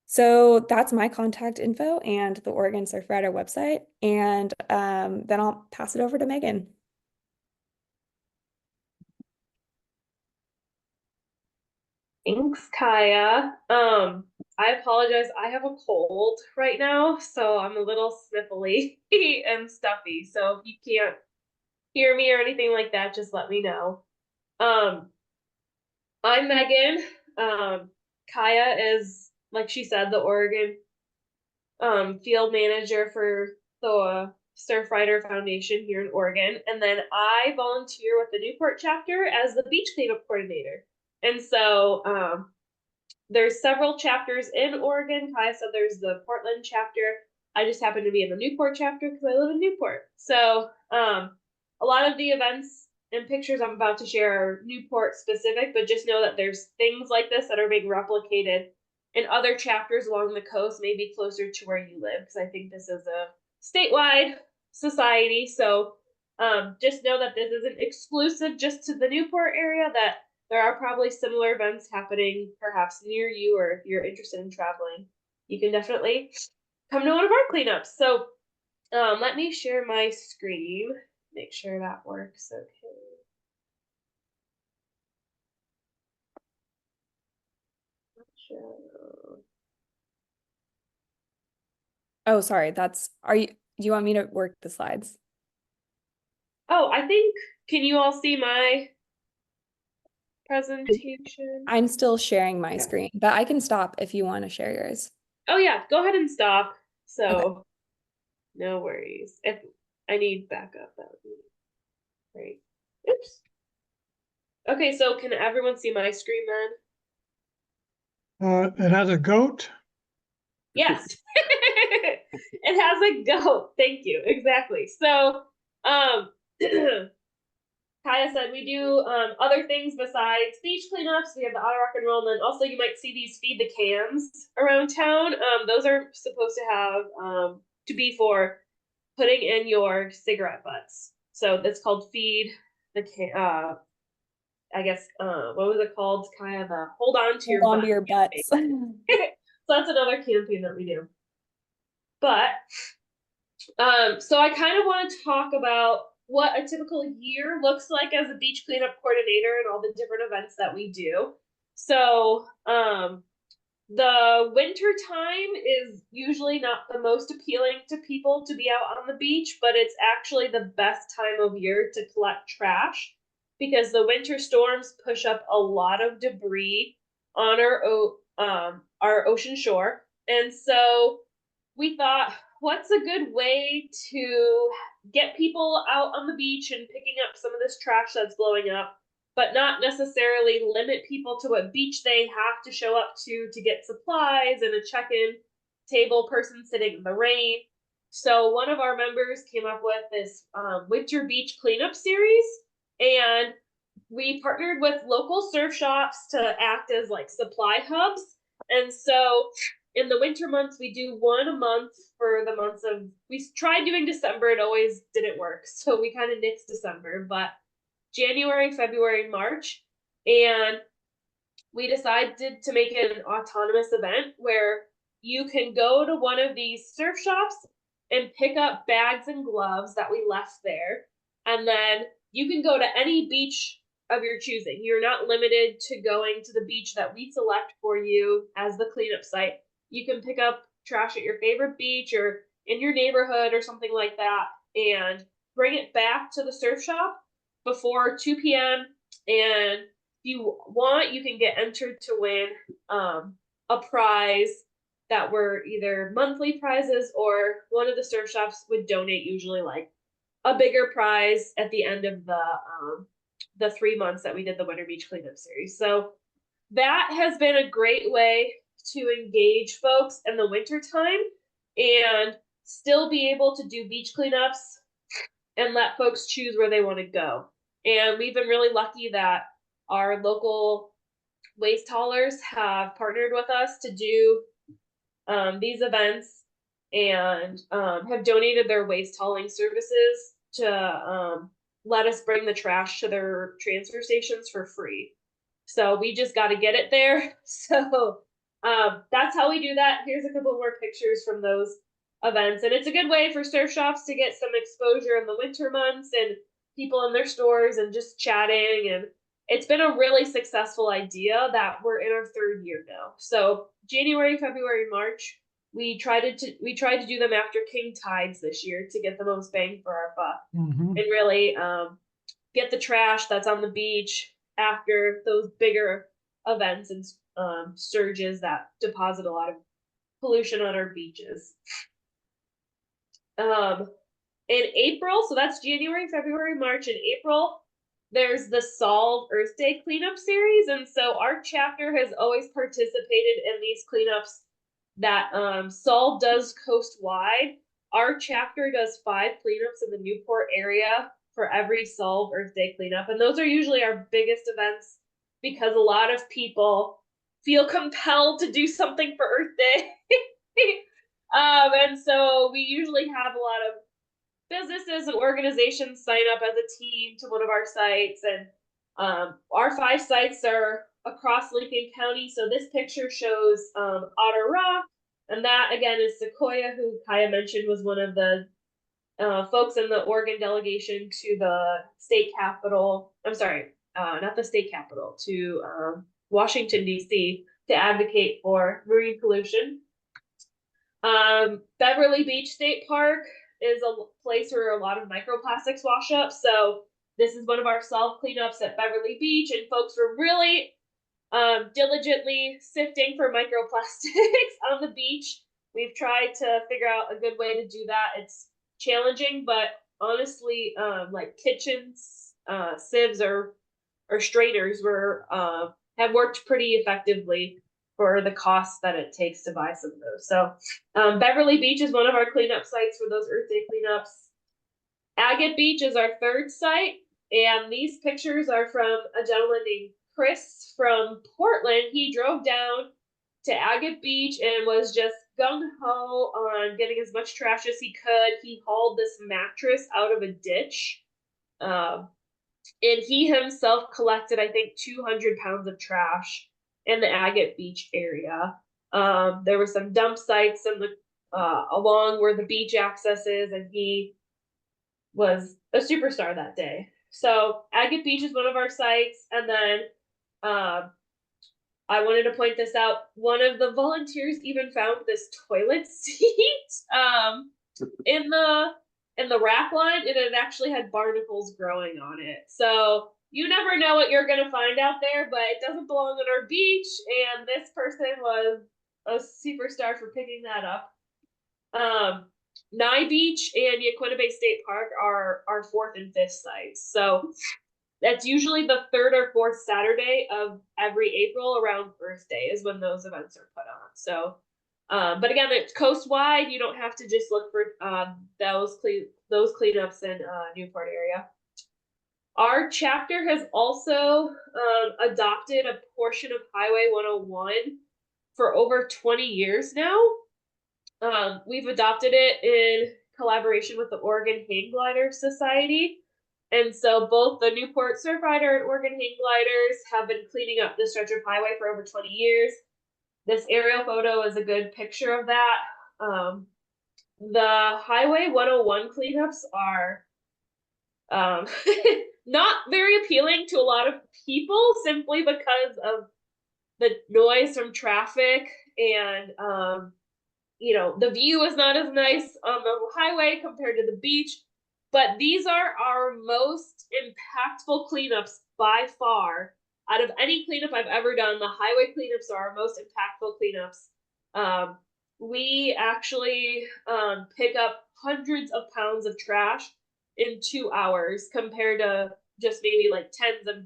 So that's my contact info and the Oregon Surfrider website. And then I'll pass it over to Megan. Thanks, Kaya. I apologize. I have a cold right now, so I'm a little sniffly and stuffy. So if you can't hear me or anything like that, just let me know. I'm Megan. Kaya is, like she said, the Oregon field manager for the Surfrider Foundation here in Oregon. And then I volunteer with the Newport chapter as the beach cleanup coordinator. And so there's several chapters in Oregon. Kaya said there's the Portland chapter. I just happen to be in the Newport chapter because I live in Newport. So a lot of the events and pictures I'm about to share are Newport specific, but just know that there's things like this that are being replicated in other chapters along the coast, maybe closer to where you live, because I think this is a statewide society. So just know that this isn't exclusive just to the Newport area, that there are probably similar events happening perhaps near you, or if you're interested in traveling, you can definitely come to one of our cleanups. So let me share my screen, make sure that works okay. Oh, sorry. Do you want me to work the slides? Oh, can you all see my presentation? I'm still sharing my Yeah. screen, but I can stop if you want to share yours. Oh yeah, go ahead and stop. So no worries. If I need backup, that would be great. Oops. Okay, so can everyone see my screen then? It has a goat. Yes. It has a goat. Thank you. Exactly. So, Kaya said we do other things besides beach cleanups. We have the auto rock and roll, and then also you might see these feed the cans around town. Those are supposed to have to be for putting in your cigarette butts. So that's called feed the can. I guess what was it called? Kind of the hold on to your Hold on butt to your campaign. butts. So that's another campaign that we do. But so I kind of want to talk about what a typical year looks like as a beach cleanup coordinator and all the different events that we do. So the winter time is usually not the most appealing to people to be out on the beach, but it's actually the best time of year to collect trash because the winter storms push up a lot of debris on our ocean shore. And so we thought, what's a good way to get people out on the beach and picking up some of this trash that's blowing up, but not necessarily limit people to what beach they have to show up to get supplies and a check-in table person sitting in the rain. So one of our members came up with this winter beach cleanup series, and we partnered with local surf shops to act as like supply hubs. And so in the winter months, we do one a month for the months of, we tried doing December, it always didn't work. So we kind of nixed December, but January, February, March. And we decided to make it an autonomous event where you can go to one of these surf shops and pick up bags and gloves that we left there. And then you can go to any beach of your choosing. You're not limited to going to the beach that we select for you as the cleanup site. You can pick up trash at your favorite beach or in your neighborhood or something like that and bring it back to the surf shop before 2 p.m. And if you want, you can get entered to win a prize that were either monthly prizes or one of the surf shops would donate usually like a bigger prize at the end of the 3 months that we did the Winter Beach Cleanup Series. So that has been a great way to engage folks in the winter time and still be able to do beach cleanups and let folks choose where they want to go. And we've been really lucky that our local waste haulers have partnered with us to do these events and have donated their waste hauling services to let us bring the trash to their transfer stations for free. So we just got to get it there. So that's how we do that. Here's a couple more pictures from those events. And it's a good way for surf shops to get some exposure in the winter months and people in their stores and just chatting. And it's been a really successful idea that we're in our 3rd year now. So January, February, March, we tried to do them after king tides this year to get the most bang for our buck Mhm. and really get the trash that's on the beach after those bigger events and surges that deposit a lot of pollution on our beaches. In April, so that's January, February, March, and April, there's the Solve Earth Day cleanup series. And so our chapter has always participated in these cleanups that Solve does coast-wide. Our chapter does 5 cleanups in the Newport area for every Solve Earth Day cleanup. And those are usually our biggest events because a lot of people feel compelled to do something for Earth Day. And so we usually have a lot of businesses and organizations sign up as a team to one of our sites. And our 5 sites are across Lincoln County. So this picture shows Otter Rock. And that, again, is Sequoia, who Kaya mentioned was one of the folks in the Oregon delegation to the state capitol. I'm sorry, not the state capitol, to Washington, D.C. to advocate for marine pollution. Beverly Beach State Park is a place where a lot of microplastics wash up. So this is one of our self cleanups at Beverly Beach, and folks were really diligently sifting for microplastics on the beach. We've tried to figure out a good way to do that. It's challenging, but honestly, like kitchens, sieves or strainers have worked pretty effectively for the cost that it takes to buy some of those. So Beverly Beach is one of our cleanup sites for those Earth Day cleanups. Agate Beach is our third site, and these pictures are from a gentleman named Chris from Portland. He drove down to Agate Beach and was just gung-ho on getting as much trash as he could. He hauled this mattress out of a ditch. And he himself collected, I think, 200 pounds of trash in the Agate Beach area. There were some dump sites in the along where the beach access is, and he was a superstar that day. So Agate Beach is one of our sites, and then I wanted to point this out. One of the volunteers even found this toilet seat in the rack line, and it actually had barnacles growing on it. So you never know what you're gonna find out there, but it doesn't belong on our beach, and this person was a superstar for picking that up. Nye Beach and Yaquina Bay State Park are our fourth and fifth sites. So that's usually the third or fourth Saturday of every April around Earth Day is when those events are put on. So, but again, it's coast-wide. You don't have to just look for those cleanups in Newport area. Our chapter has also adopted a portion of Highway 101 for over 20 years now. We've adopted it in collaboration with the Oregon Hang Glider Society. And so both the Newport Surfrider and Oregon Hang Gliders have been cleaning up this stretch of highway for over 20 years. This aerial photo is a good picture of that. The Highway 101 cleanups are not very appealing to a lot of people simply because of the noise from traffic, and the view is not as nice on the highway compared to the beach. But these are our most impactful cleanups by far. Out of any cleanup I've ever done, the highway cleanups are our most impactful cleanups. We actually pick up hundreds of pounds of trash in 2 hours compared to just maybe like tens of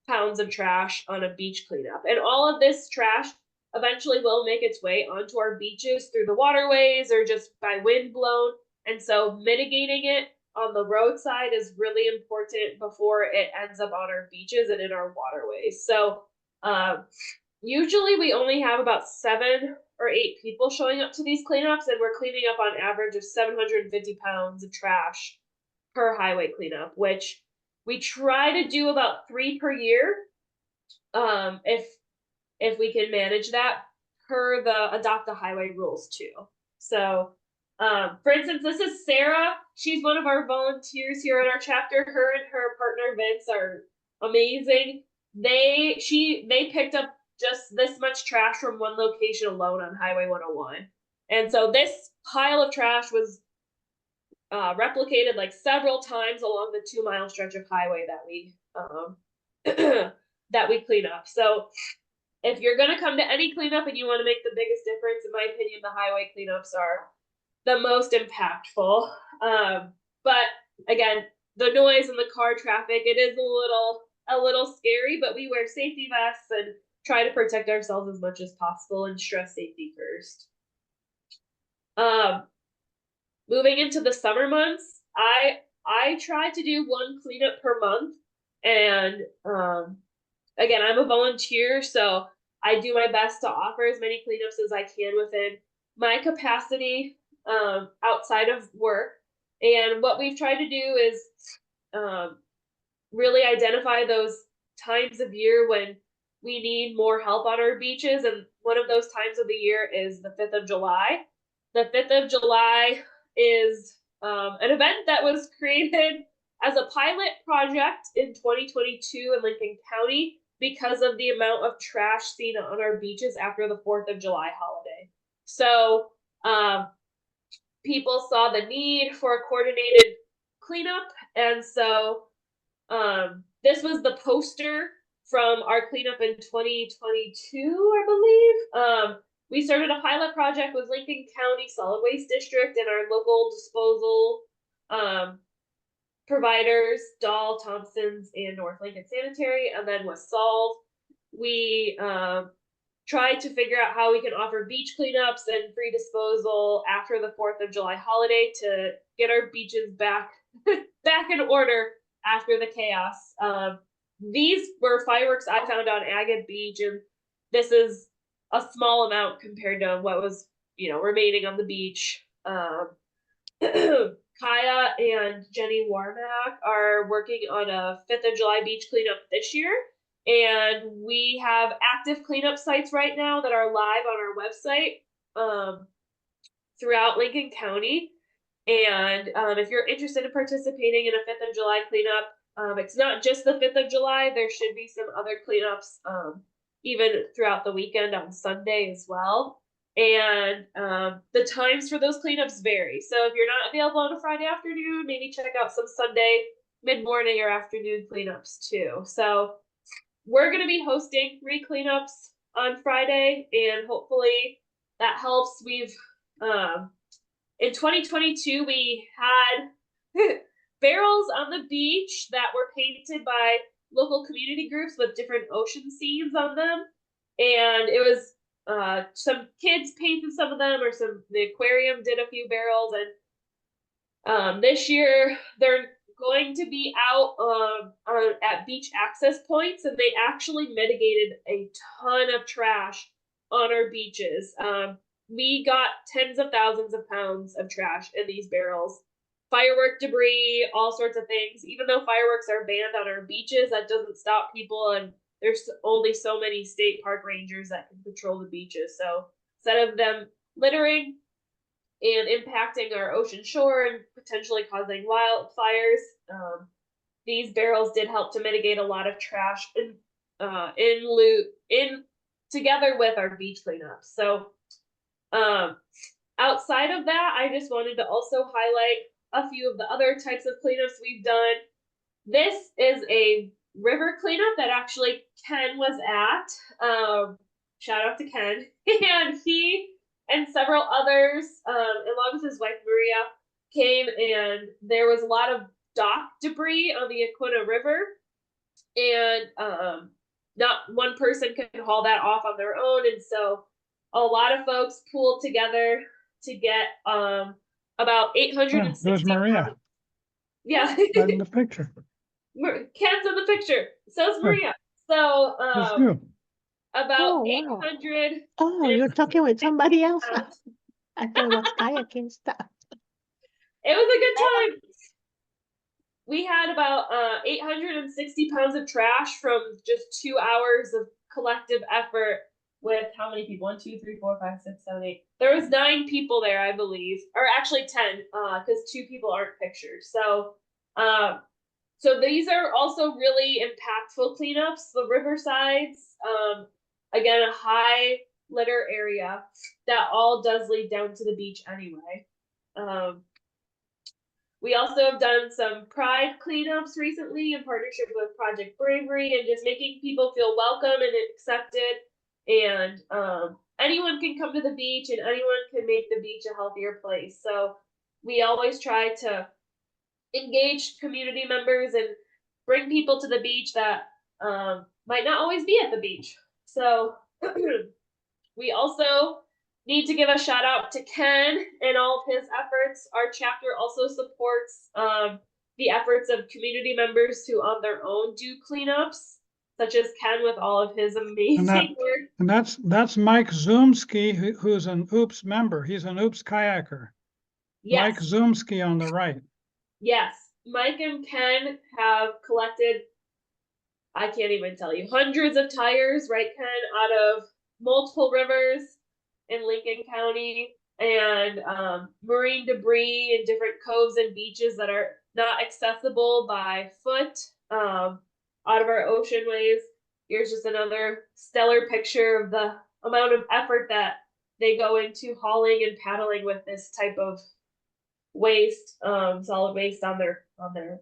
pounds of trash on a beach cleanup. And all of this trash eventually will make its way onto our beaches through the waterways or just by wind blown. And so mitigating it on the roadside is really important before it ends up on our beaches and in our waterways. So usually we only have about 7 or 8 people showing up to these cleanups, and we're cleaning up on average of 750 pounds of trash per highway cleanup, which we try to do about 3 per year. If we can manage that per the Adopt the Highway rules too. So for instance, this is Sarah. She's one of our volunteers here in our chapter. Her and her partner Vince are amazing. They picked up just this much trash from one location alone on Highway 101. And so this pile of trash was replicated like several times along the 2-mile stretch of highway that we that we clean up. So if you're going to come to any cleanup and you want to make the biggest difference, in my opinion, the highway cleanups are the most impactful. But again, the noise and the car traffic, it is a little scary, but we wear safety vests and try to protect ourselves as much as possible and stress safety first. Moving into the summer months, I try to do 1 cleanup per month. And again, I'm a volunteer, so I do my best to offer as many cleanups as I can within my capacity outside of work. And what we've tried to do is really identify those times of year when we need more help on our beaches. And one of those times of the year is the 5th of July. The 5th of July is an event that was created as a pilot project in 2022 in Lincoln County because of the amount of trash seen on our beaches after the 4th of July holiday. So people saw the need for a coordinated cleanup, and so This was the poster from our cleanup in 2022, I believe. We started a pilot project with Lincoln County Solid Waste District and our local disposal providers, Dahl, Thompson's, and North Lincoln Sanitary, and then with Solve, we tried to figure out how we can offer beach cleanups and free disposal after the 4th of July holiday to get our beaches back in order after the chaos. These were fireworks I found on Agate Beach, and this is a small amount compared to what was, remaining on the beach. Kaya and Jenny Warmack are working on a 5th of July beach cleanup this year. And we have active cleanup sites right now that are live on our website throughout Lincoln County. And if you're interested in participating in a 5th of July cleanup, it's not just the 5th of July. There should be some other cleanups even throughout the weekend on Sunday as well. And the times for those cleanups vary. So if you're not available on a Friday afternoon, maybe check out some Sunday mid-morning or afternoon cleanups too. So we're going to be hosting 3 cleanups on Friday, and hopefully that helps. We've in 2022 we had barrels on the beach that were painted by local community groups with different ocean scenes on them, and it was some kids painted some of them, or the aquarium did a few barrels, and this year they're going to be out at beach access points, and they actually mitigated a ton of trash on our beaches. We got tens of thousands of pounds of trash in these barrels. Firework debris, all sorts of things. Even though fireworks are banned on our beaches, that doesn't stop people, and there's only so many state park rangers that can patrol the beaches. So instead of them littering and impacting our ocean shore and potentially causing wildfires, these barrels did help to mitigate a lot of trash in together with our beach cleanups. So outside of that, I just wanted to also highlight a few of the other types of cleanups we've done. This is a river cleanup that actually Ken was at. Shout out to Ken. And he and several others, along with his wife Maria, came, and there was a lot of dock debris on the Aquina River. And not one person could haul that off on their own. And so a lot of folks pooled together to get about 860 There's Maria. pounds. Yeah. Right in the picture. Ken's in the picture. So's Good. Maria. So That's you. about Oh, wow. 800. Oh, you're talking with somebody else. pounds. I thought it was kayaking stuff. It was a good time. We had about 860 pounds of trash from just 2 hours of collective effort with how many people? 1, 2, 3, 4, 5, 6, 7, 8. There was 9 people there, I believe, or actually 10, because 2 people aren't pictured. So, so these are also really impactful cleanups. The riversides, again, a high litter area that all does lead down to the beach anyway. We also have done some pride cleanups recently in partnership with Project Bravery, and just making people feel welcome and accepted. And anyone can come to the beach, and anyone can make the beach a healthier place. So we always try to engage community members and bring people to the beach that might not always be at the beach. So we also need to give a shout out to Ken and all of his efforts. Our chapter also supports the efforts of community members who on their own do cleanups, such as Ken with all of his amazing work. And that's Mike Zoomski, who's an OOPS member. He's an OOPS kayaker. Yes. Mike Zoomski on the right. Yes. Mike and Ken have collected, I can't even tell you, hundreds of tires, right, Ken, out of multiple rivers in Lincoln County, and marine debris in different coves and beaches that are not accessible by foot out of our ocean ways. Here's just another stellar picture of the amount of effort that they go into hauling and paddling with this type of waste, solid waste on their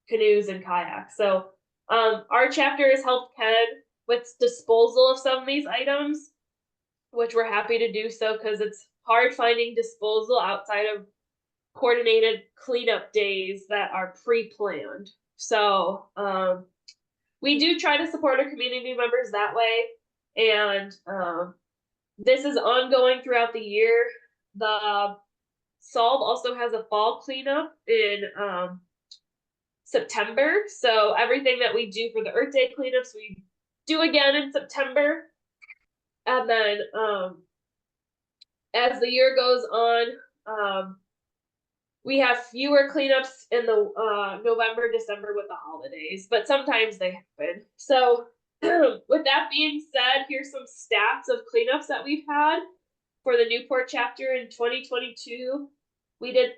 canoes and kayaks. So our chapter has helped Ken with disposal of some of these items, which we're happy to do so because it's hard finding disposal outside of coordinated cleanup days that are pre-planned. So we do try to support our community members that way. And this is ongoing throughout the year. The Solve also has a fall cleanup in September. So everything that we do for the Earth Day cleanups, we do again in September. And then as the year goes on, we have fewer cleanups in the November, December with the holidays, but sometimes they happen. So with that being said, here's some stats of cleanups that we've had for the Newport chapter in 2022. We did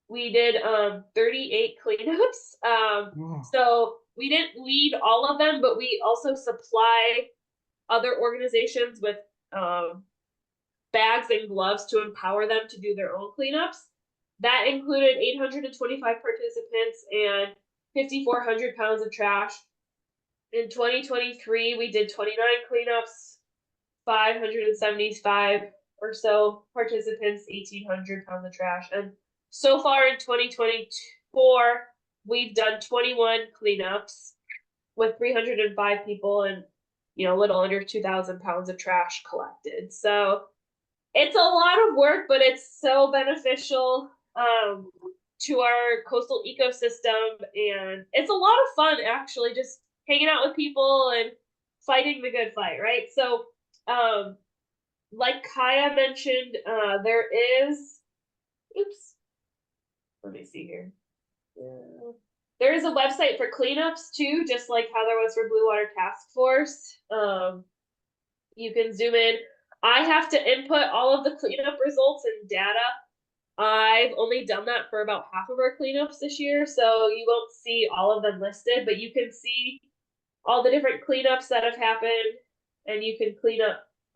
38 cleanups. Wow. So we didn't lead all of them, but we also supply other organizations with bags and gloves to empower them to do their own cleanups. That included 825 participants and 5,400 pounds of trash. In 2023, we did 29 cleanups, 575 or so participants, 1,800 pounds of trash. And so far in 2024, we've done 21 cleanups with 305 people and, you know, a little under 2,000 pounds of trash collected. So it's a lot of work, but it's so beneficial to our coastal ecosystem, and it's a lot of fun actually, just hanging out with people and fighting the good fight, right? So like Kaya mentioned, there is let me see here. There is a website for cleanups too, just like how there was for Blue Water Task Force. You can zoom in. I have to input all of the cleanup results and data. I've only done that for about half of our cleanups this year, so you won't see all of them listed, but you can see all the different cleanups that have happened, and you can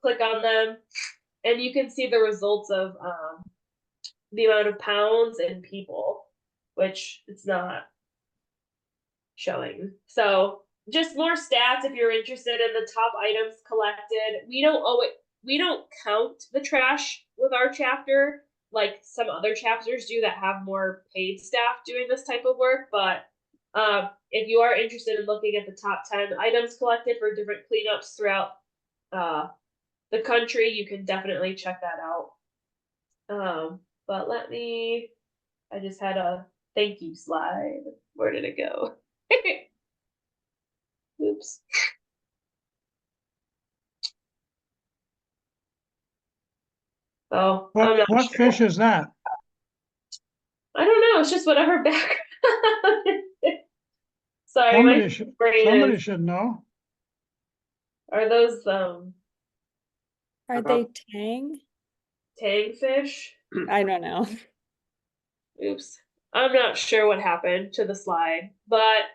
click on them, and you can see the results of the amount of pounds and people, which it's not showing. So just more stats if you're interested in the top items collected. We don't count the trash with our chapter like some other chapters do that have more paid staff doing this type of work. But if you are interested in looking at the top 10 items collected for different cleanups throughout the country, you can definitely check that out. But I just had a thank you slide. Where did it go? Oops. Oh, I'm not What sure. fish is that? I don't know. It's just whatever background. Sorry, Somebody my should, brain somebody is. should know. Are those Are they tang? tang fish? I don't know. Oops. I'm not sure what happened to the slide. But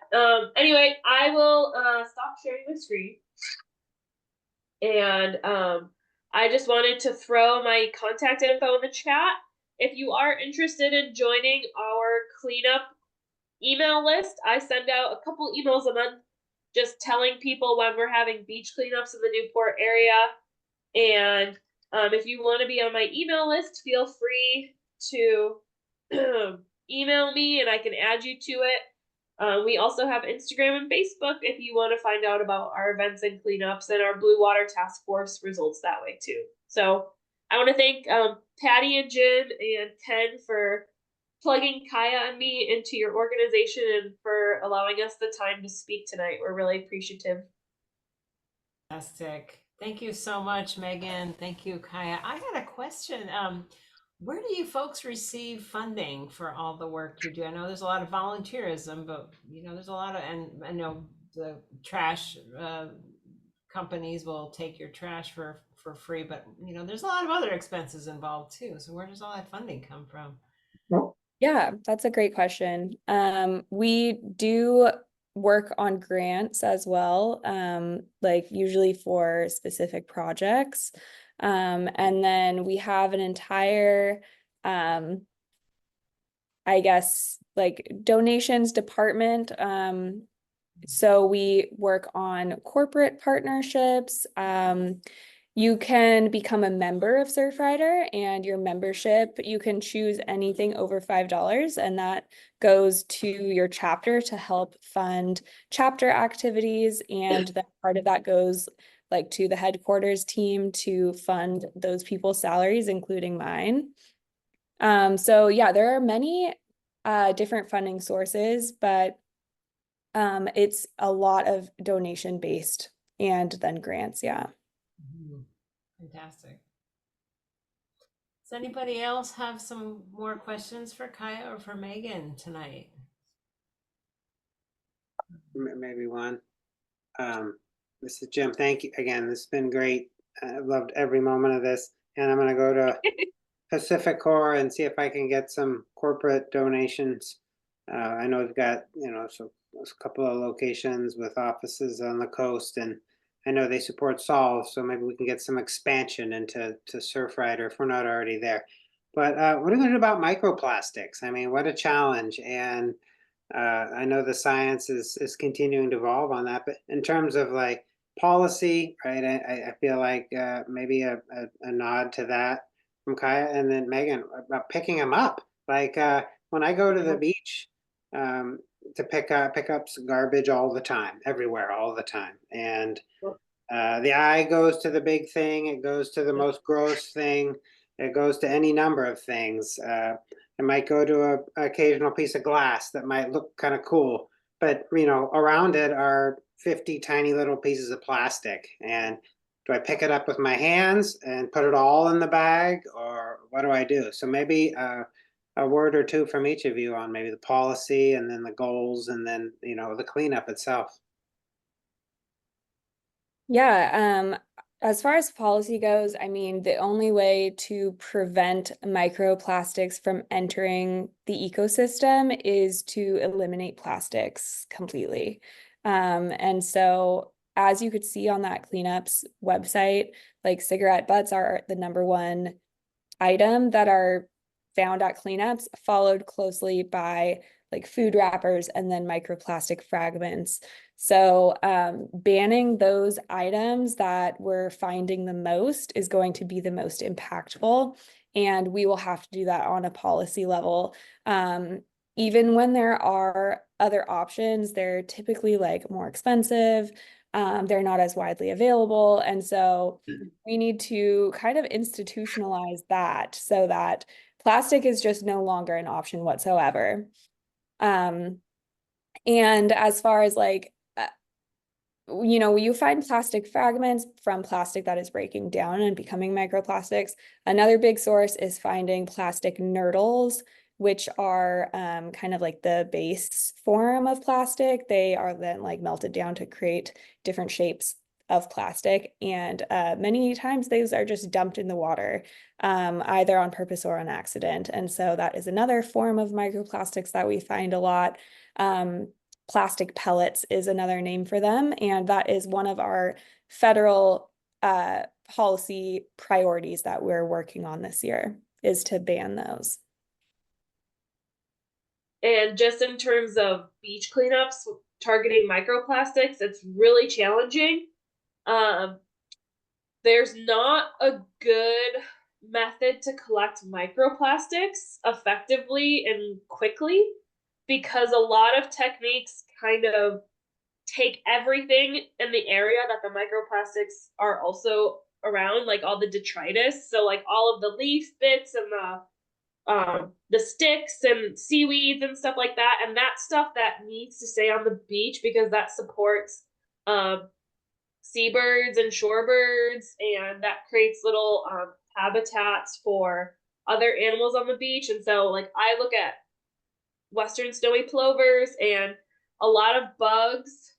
anyway, I will stop sharing my screen. And I just wanted to throw my contact info in the chat. If you are interested in joining our cleanup email list, I send out a couple emails a month just telling people when we're having beach cleanups in the Newport area. And if you want to be on my email list, feel free to email me and I can add you to it. We also have Instagram and Facebook if you want to find out about our events and cleanups and our Blue Water Task Force results that way too. So I want to thank Patty and Jim and Ken for plugging Kaya and me into your organization and for allowing us the time to speak tonight. We're really appreciative. Fantastic. Thank you so much, Megan. Thank you, Kaya. I had a question. Where do you folks receive funding for all the work you do? I know there's a lot of volunteerism, but you know, there's a lot of, and I know the trash companies will take your trash for free, but you know, there's a lot of other expenses involved too. So where does all that funding come from? Yeah, that's a great question. We do work on grants as well, like usually for specific projects. And then we have an entire I guess, like donations department. So we work on corporate partnerships. You can become a member of Surfrider, and your membership, you can choose anything over $5, and that goes to your chapter to help fund chapter activities. And then part of that goes like to the headquarters team to fund those people's salaries, including mine. So yeah, there are many different funding sources, but it's a lot of donation based and then grants, yeah. Fantastic. Does anybody else have some more questions for Kaya or for Megan tonight? Maybe one. This is Jim. Thank you again. This has been great. I've loved every moment of this. And I'm going to go to Pacific Core and see if I can get some corporate donations. I know we've got, so there's a couple of locations with offices on the coast, and I know they support Solve, so maybe we can get some expansion into Surfrider if we're not already there. But what are we going to do about microplastics? I mean, what a challenge. And I know the science is continuing to evolve on that, but in terms of like policy, right, I feel like maybe a nod to that from Kaya, and then Megan about picking them up. Like when I go to the beach to pick up garbage all the time, everywhere, all the time, and the eye goes to the big thing, it goes to the most gross thing, it goes to any number of things. It might go to an occasional piece of glass that might look kind of cool, but around it are 50 tiny little pieces of plastic. And do I pick it up with my hands and put it all in the bag, or what do I do? So maybe a word or two from each of you on maybe the policy and then the goals and then the cleanup itself. Yeah, as far as policy goes, I mean, the only way to prevent microplastics from entering the ecosystem is to eliminate plastics completely. And so as you could see on that cleanups website, like cigarette butts are the number 1 item that are found at cleanups, followed closely by like food wrappers and then microplastic fragments. So banning those items that we're finding the most is going to be the most impactful. And we will have to do that on a policy level. Even when there are other options, they're typically like more expensive. They're not as widely available. And so we need to kind of institutionalize that so that plastic is just no longer an option whatsoever. And as far as like, you find plastic fragments from plastic that is breaking down and becoming microplastics. Another big source is finding plastic nurdles, which are kind of like the base form of plastic. They are then like melted down to create different shapes of plastic. And many times those are just dumped in the water, either on purpose or on accident. And so that is another form of microplastics that we find a lot. Plastic pellets is another name for them. And that is one of our federal policy priorities that we're working on this year, is to ban those. And just in terms of beach cleanups targeting microplastics, it's really challenging. There's not a good method to collect microplastics effectively and quickly, because a lot of techniques kind of take everything in the area that the microplastics are also around, like all the detritus. So like all of the leaf bits and the sticks and seaweeds and stuff like that. And that stuff that needs to stay on the beach because that supports seabirds and shorebirds, and that creates little habitats for other animals on the beach. And so like I look at western snowy plovers, and a lot of bugs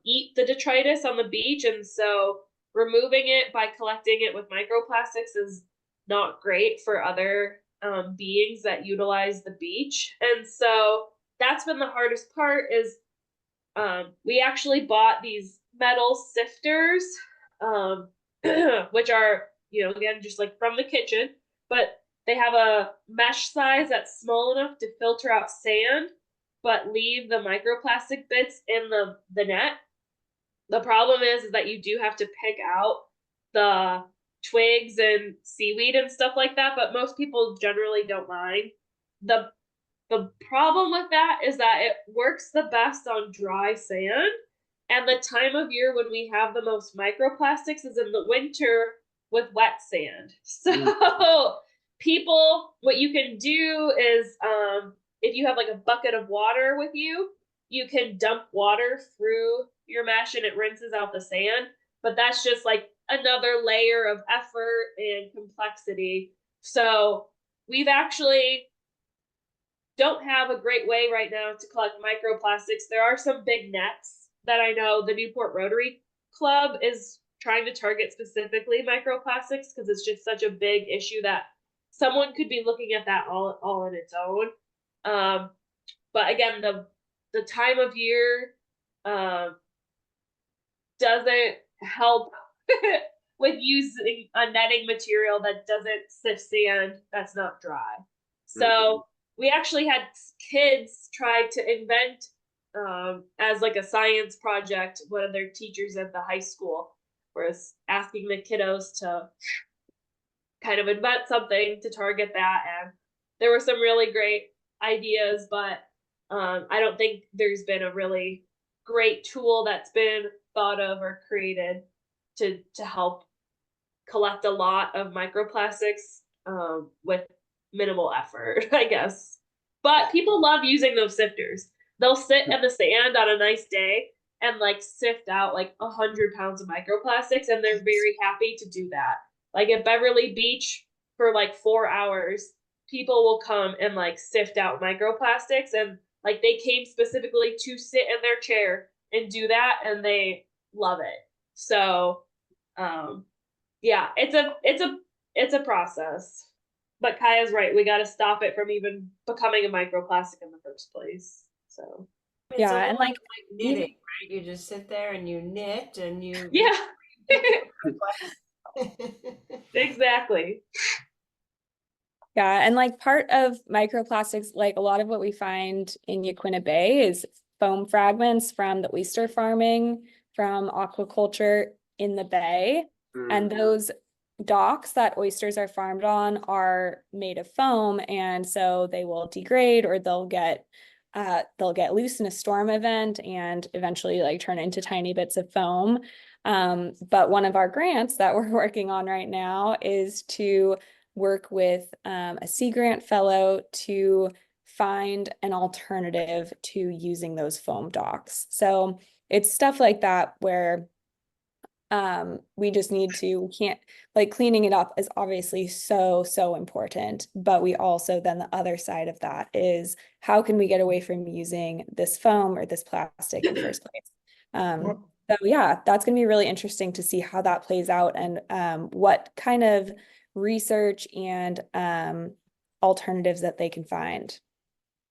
eat the detritus on the beach, and so removing it by collecting it with microplastics is not great for other beings that utilize the beach. And so that's been the hardest part is we actually bought these metal sifters, which are, again, just like from the kitchen, but they have a mesh size that's small enough to filter out sand, but leave the microplastic bits in the net. The problem is that you do have to pick out the twigs and seaweed and stuff like that, but most people generally don't mind. The problem with that is that it works the best on dry sand, and the time of year when we have the most microplastics is in the winter with wet sand. So people, what you can do is if you have like a bucket of water with you, you can dump water through your mesh and it rinses out the sand, but that's just like another layer of effort and complexity. So we've actually don't have a great way right now to collect microplastics. There are some big nets that I know the Newport Rotary Club is trying to target specifically microplastics because it's just such a big issue that someone could be looking at that all on its own. But again, the time of year doesn't help with using a netting material that doesn't sift sand that's not dry. So we actually had kids try to invent as like a science project. One of their teachers at the high school was asking the kiddos to kind of invent something to target that, and there were some really great ideas, but I don't think there's been a really great tool that's been thought of or created to help collect a lot of microplastics with minimal effort, I guess. But people love using those sifters. They'll sit in the sand on a nice day and like sift out like 100 pounds of microplastics, and they're very happy to do that. Like at Beverly Beach for like 4 hours, people will come and like sift out microplastics, and like they came specifically to sit in their chair and do that, and they love it. So yeah, it's a process. But Kaya's right. We got to stop it from even becoming a microplastic in the first place. So It's Yeah, a and little like bit like knitting, right? You just sit there and you knit and you yeah, exactly. Yeah, and like part of microplastics, like a lot of what we find in Yaquina Bay is foam fragments from the oyster farming, from aquaculture in the bay. And those docks that oysters are farmed on are made of foam, and so they will degrade or they'll get loose in a storm event and eventually like turn into tiny bits of foam. But one of our grants that we're working on right now is to work with a Sea Grant fellow to find an alternative to using those foam docks. So it's stuff like that where we just need to, we can't, like cleaning it up is obviously so important, but we also, then the other side of that is how can we get away from using this foam or this plastic in the first place? So yeah, that's going to be really interesting to see how that plays out and what kind of research and alternatives that they can find.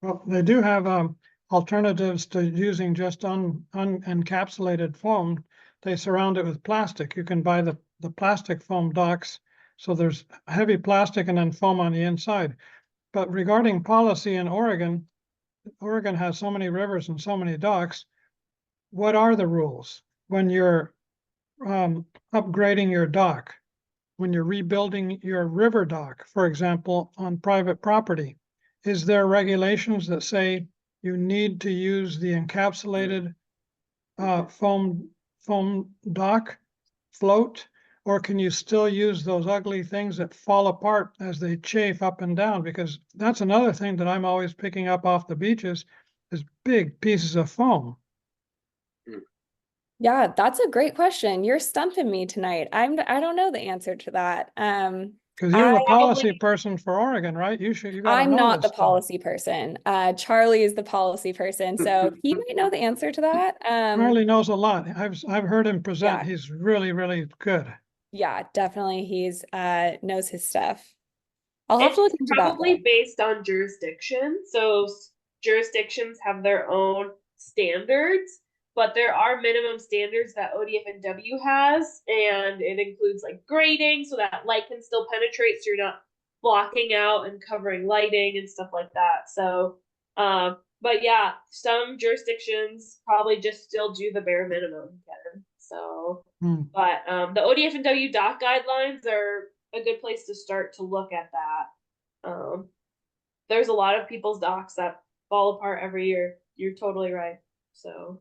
Well, they do have alternatives to using just unencapsulated foam. They surround it with plastic. You can buy the plastic foam docks. So there's heavy plastic and then foam on the inside. But regarding policy in Oregon, Oregon has so many rivers and so many docks. What are the rules when you're upgrading your dock? When you're rebuilding your river dock, for example, on private property? Is there regulations that say you need to use the encapsulated foam dock float, or can you still use those ugly things that fall apart as they chafe up and down? Because that's another thing that I'm always picking up off the beaches is big pieces of foam. Yeah, that's a great question. You're stumping me tonight. I don't know the answer to that. Because you're the policy person for Oregon, right? You gotta I'm know not this the stuff. policy person. Charlie is the policy person, so he might know the answer to that. Charlie knows a lot. I've heard him present. Yeah. He's really good. Yeah, definitely. He's knows his stuff. I'll have It's to look into that. probably based on jurisdiction. So jurisdictions have their own standards, but there are minimum standards that ODF&W has, and it includes like grading so that light can still penetrate, so you're not blocking out and covering lighting and stuff like that. So, but yeah, some jurisdictions probably just still do the bare minimum, Kevin. So, Hmm. but the ODF&W dock guidelines are a good place to start to look at that. There's a lot of people's docks that fall apart every year. You're totally right. So